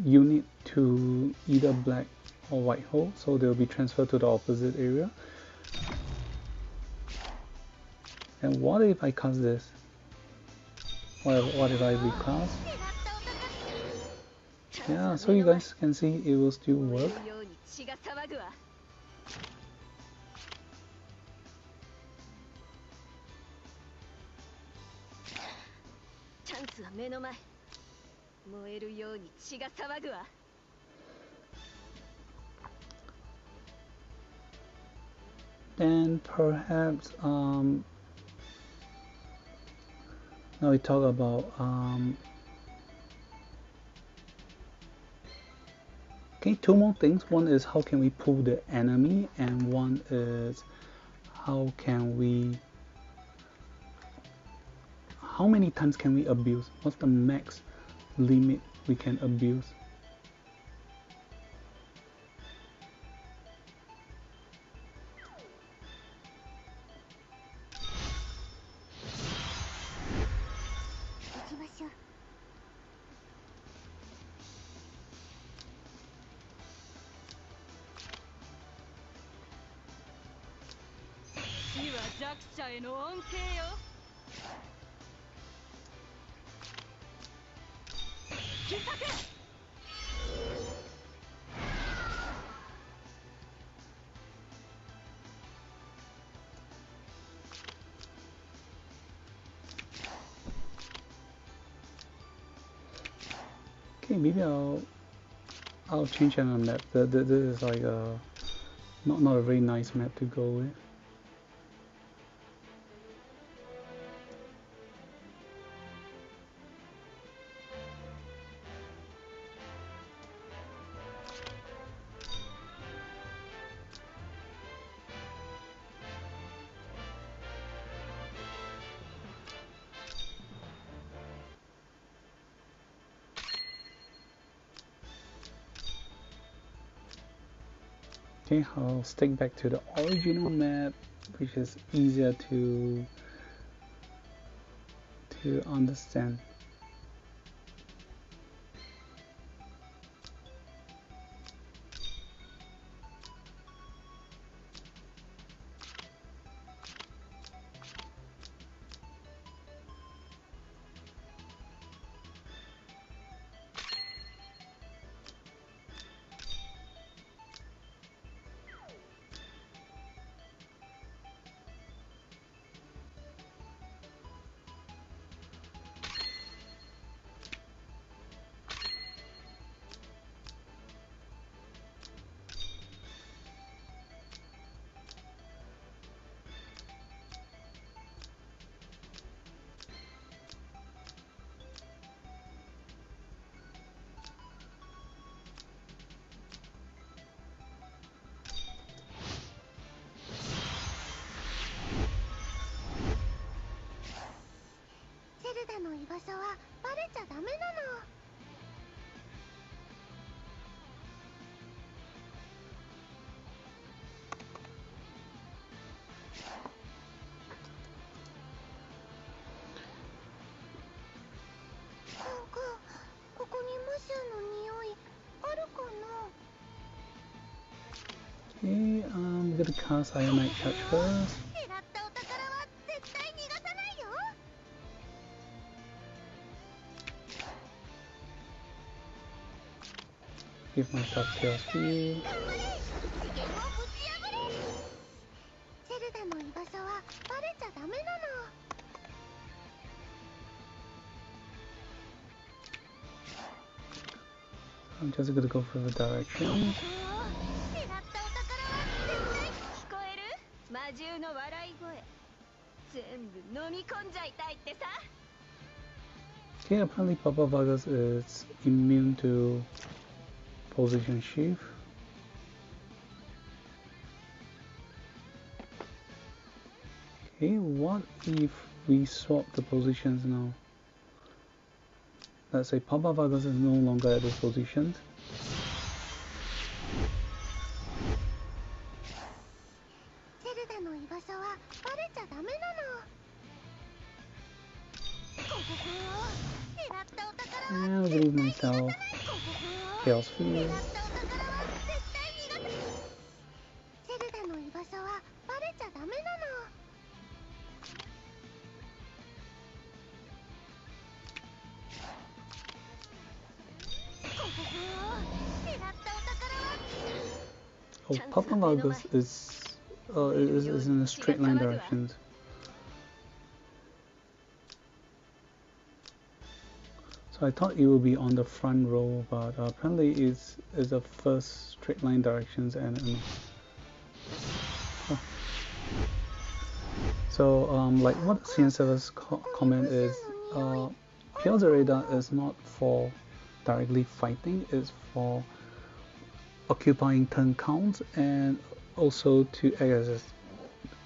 unit to either black or white hole, so they'll be transferred to the opposite area. And what if I cast this? What if I recast? Yeah, so you guys can see it will still work. Then perhaps now we talk about okay, two more things. One is how can we pull the enemy, and one is how many times can we abuse? What's the max limit we can abuse? Okay, maybe I'll change another map. This is like a not a very nice map to go with. Okay, I'll stick back to the original map, which is easier to understand. Okay, I'm gonna cast Ionite Charge first. Give myself Chaos Speed. I'm just gonna go for the direction. Okay, apparently Papa Vargas is immune to position shift. Okay, what if we swap the positions now? Let's say Papa Vargas is no longer at those positions. And I believe myself. Chaos Field. ゼルダの居場所はバレちゃダメなの。 Oh, Papa Lagos is in a straight line direction. So I thought it would be on the front row, but apparently it's a first straight line directions and oh. So like what CN7's comment is, pure Zereida is not for directly fighting, it's for occupying turn counts and also to act as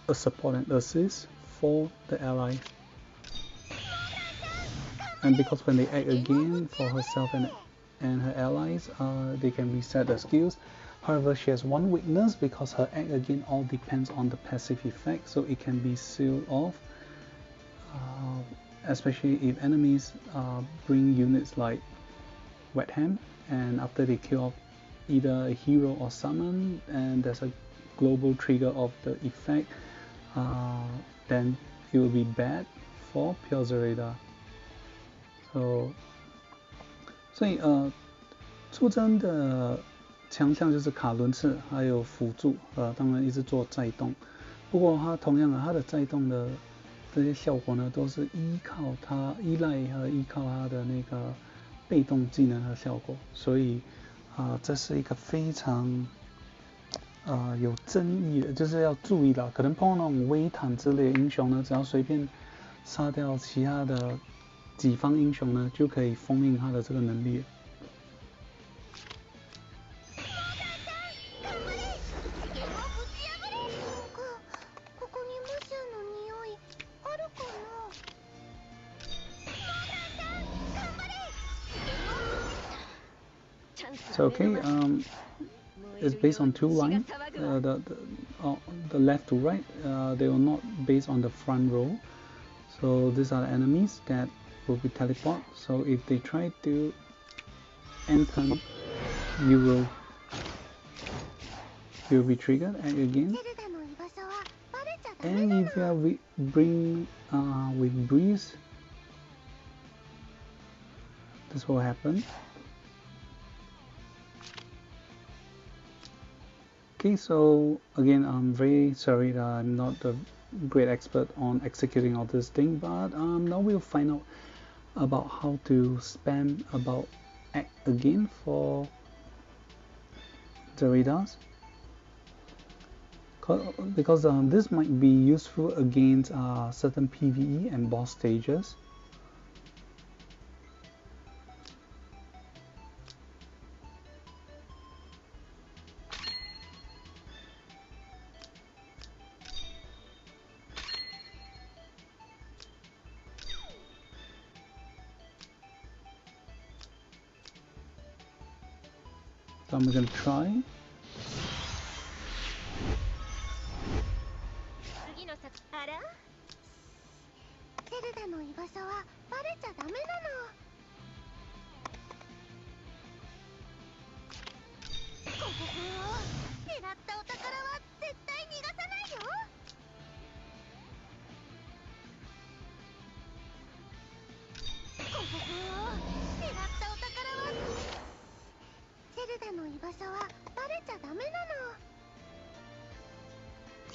a support and assist for the ally. And because when they act again for herself and her allies, they can reset their skills. However, she has one weakness because her act again all depends on the passive effect, so it can be sealed off, especially if enemies bring units like Wet Ham, and after they kill off either a hero or summon and there's a global trigger of the effect, then it will be bad for pure Zereida. 所以出征的强项就是卡伦刺还有辅助，当然一直做载动。不过它同样它的载动的这些效果呢，都是依靠它依靠它的那个被动技能的效果，所以这是一个非常有争议的，就是要注意了。可能碰到那种微坦之类的英雄呢，只要随便杀掉其他的己方英雄呢，就可以封印他的这个能力。So okay, it's based on two lines, the left to right. They are not based on the front row. So these are the enemies that will be teleport. So if they try to enter, you will be triggered again. And if you bring with breeze, this will happen. Okay, so again, I'm very sorry that I'm not a great expert on executing all this thing, but now we'll find out about how to spam about act again for Zereidas, because this might be useful against certain PvE and boss stages. So I'm gonna try.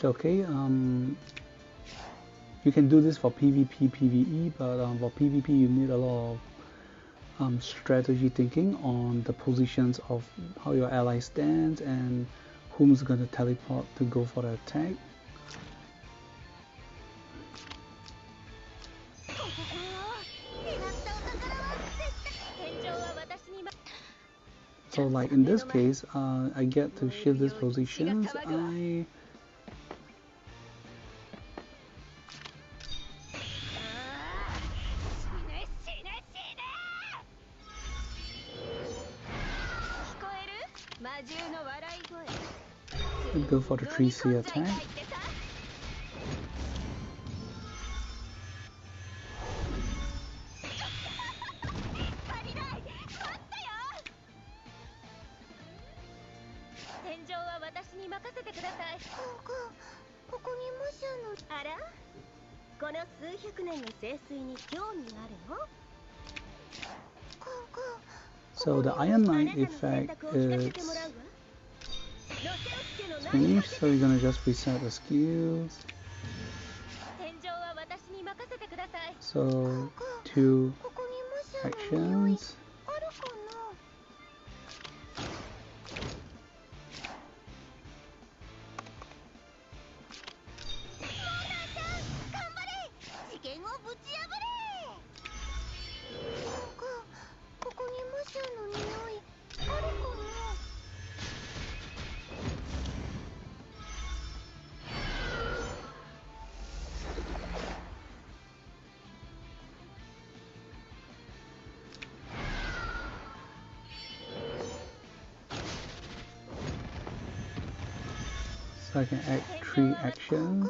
Okay, you can do this for PvP, PvE, but for PvP you need a lot of strategy thinking on the positions of how your ally stands and whom's going to teleport to go for the attack. So like in this case, I get to shield these positions. Go for the 3C attack. 任せてください。ここにムシュのあら、この数百年の聖水に興味あるの？ So the Iron Knight effect is finished, so you're gonna just reset the skills. So 2 actions. So I can add 3 actions.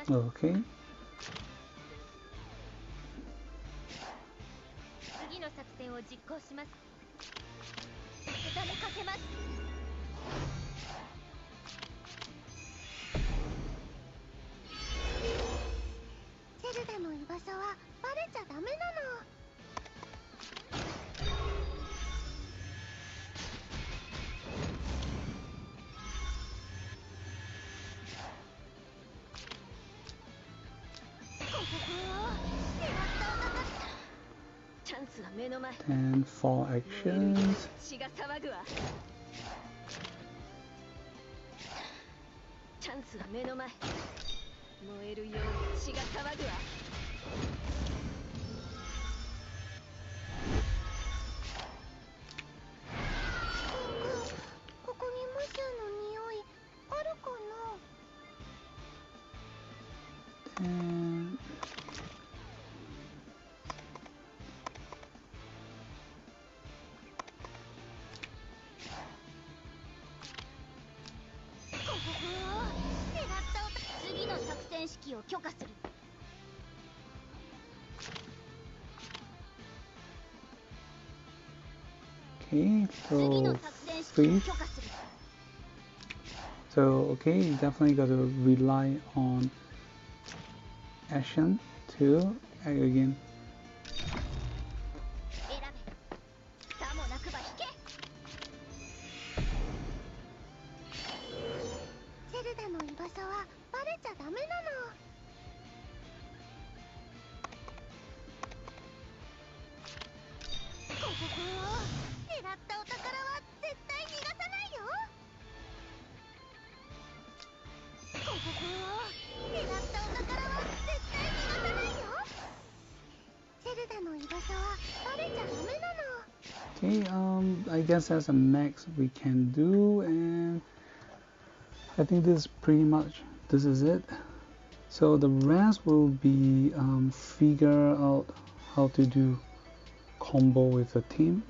Okay. And 4 actions. And okay, so 5th. So okay, you definitely got to rely on action to act again. Okay, I guess that's a max we can do, and I think this is it. So the rest will be figure out how to do combo with the team.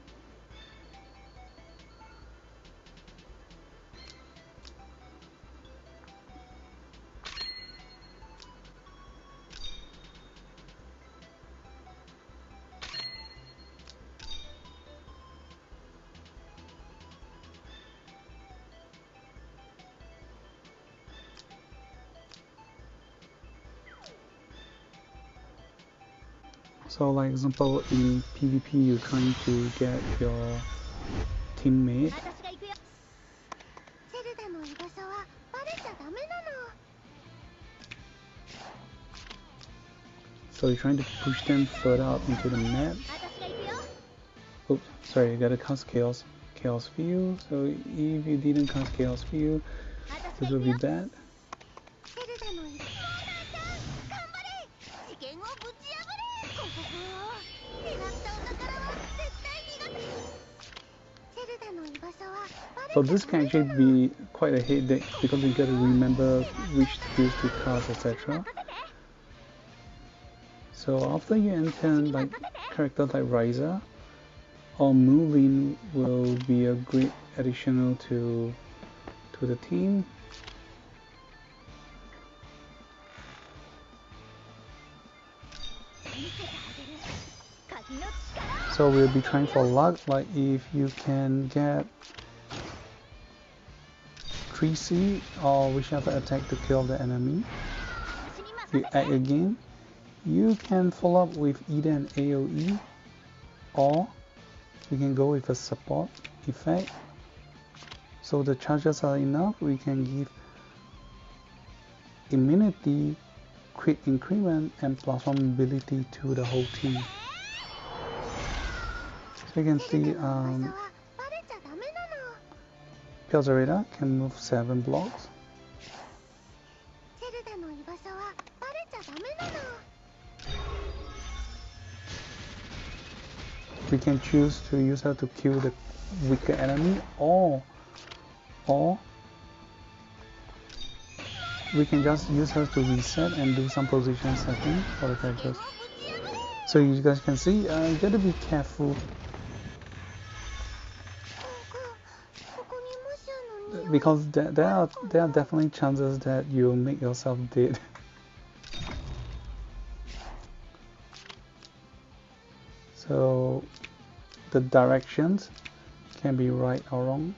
So like example, in PvP you're trying to get your teammate. So you're trying to push them further out into the map. Oops, sorry, you gotta cast Chaos View. So if you didn't cast Chaos View, this will be bad. So this can actually be quite a headache because you gotta remember which skills to cast, etc. So after you enter like characters like Ryza or Mullin will be a great additional to the team. So we'll be trying for luck, like if you can get 3C or whichever attack to kill the enemy, you act again. You can follow up with either an AoE or we can go with a support effect. So the charges are enough, we can give immunity, crit increment and +1 mobility to the whole team. So you can see Zereida can move 7 blocks. We can choose to use her to kill the weaker enemy, or we can just use her to reset and do some position setting for the characters. So you guys can see, you gotta be careful because there are definitely chances that you'll make yourself dead. So the directions can be right or wrong.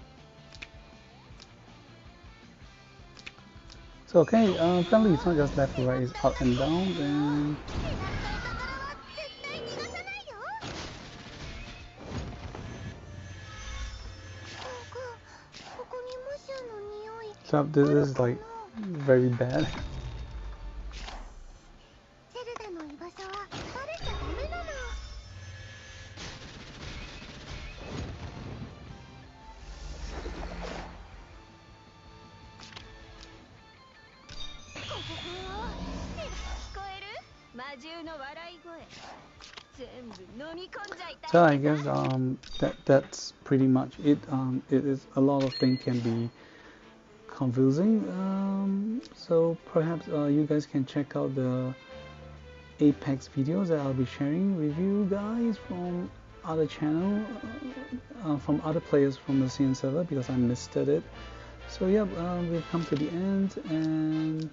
So okay, apparently it's not just left and right, it's up and down. And so this is like very bad. So I guess that's pretty much it. It is a lot of things can be confusing. So perhaps you guys can check out the Apex videos that I'll be sharing with you guys from other channel, from other players from the CN server, because I missed it. So yeah, we've come to the end, and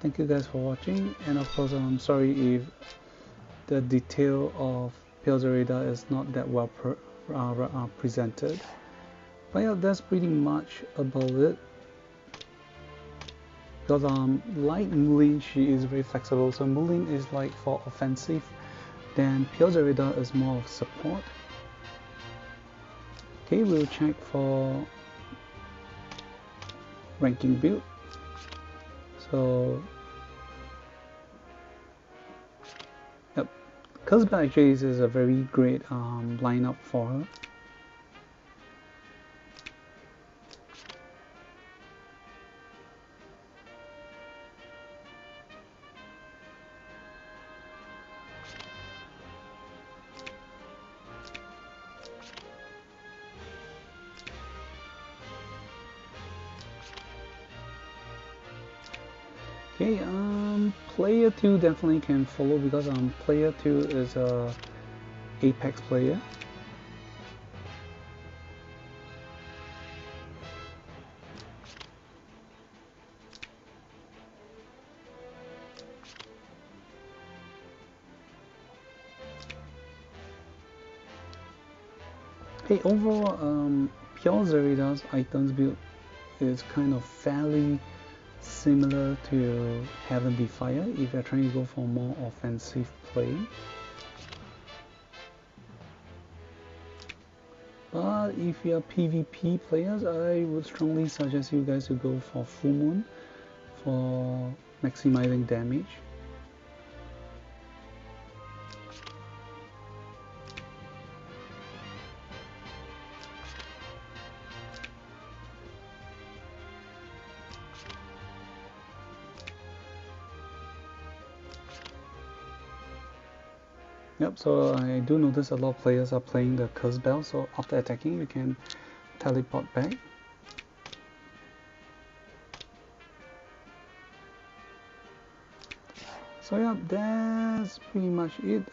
thank you guys for watching. And of course, I'm sorry if the detail of Zereida is not that well presented. But yeah, that's pretty much about it. Because like Mullin, she is very flexible. So Mullin is like for offensive, then Zereida is more of support. Okay, we'll check for ranking build. So yep, Cursebell actually is a very great lineup for her. Okay, player 2 definitely can follow because player 2 is a Apex player. Okay, overall, Zereida's items build is kind of fairly similar to Heavenly Fire if you're trying to go for more offensive play. But if you're PvP players, I would strongly suggest you guys to go for Full Moon for maximizing damage. Yep, so I do notice a lot of players are playing the Cursebell, so after attacking you can teleport back. So yeah, that's pretty much it.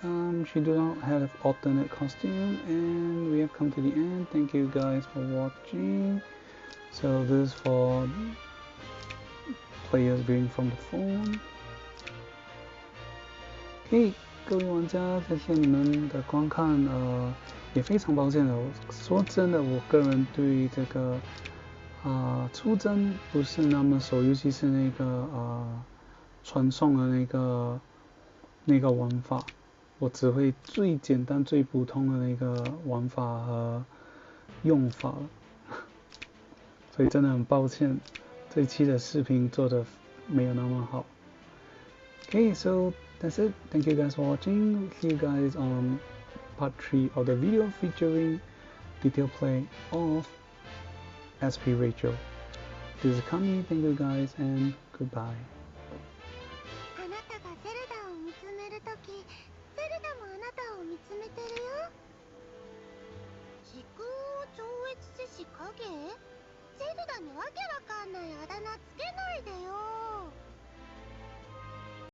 She do not have alternate costume, and we have come to the end. Thank you guys for watching. So this is for players viewing from the phone. OK， 各位玩家，感谢你们的观看，也非常抱歉的，说真的，我个人对这个出征不是那么熟，尤其是那个传送的那个玩法，我只会最简单、最普通的那个玩法和用法了，所以真的很抱歉，这一期的视频做的没有那么好。Okay, so that's it. Thank you guys for watching. See you guys on part 3 of the video featuring detail play of SP Rachel. This is Kami. Thank you guys and goodbye. あなたがゼルダを見つめるとき、ゼルダもあなたを見つめてるよ。時空を超越せし影？ゼルダにわけわかんないあだ名つけないでよ。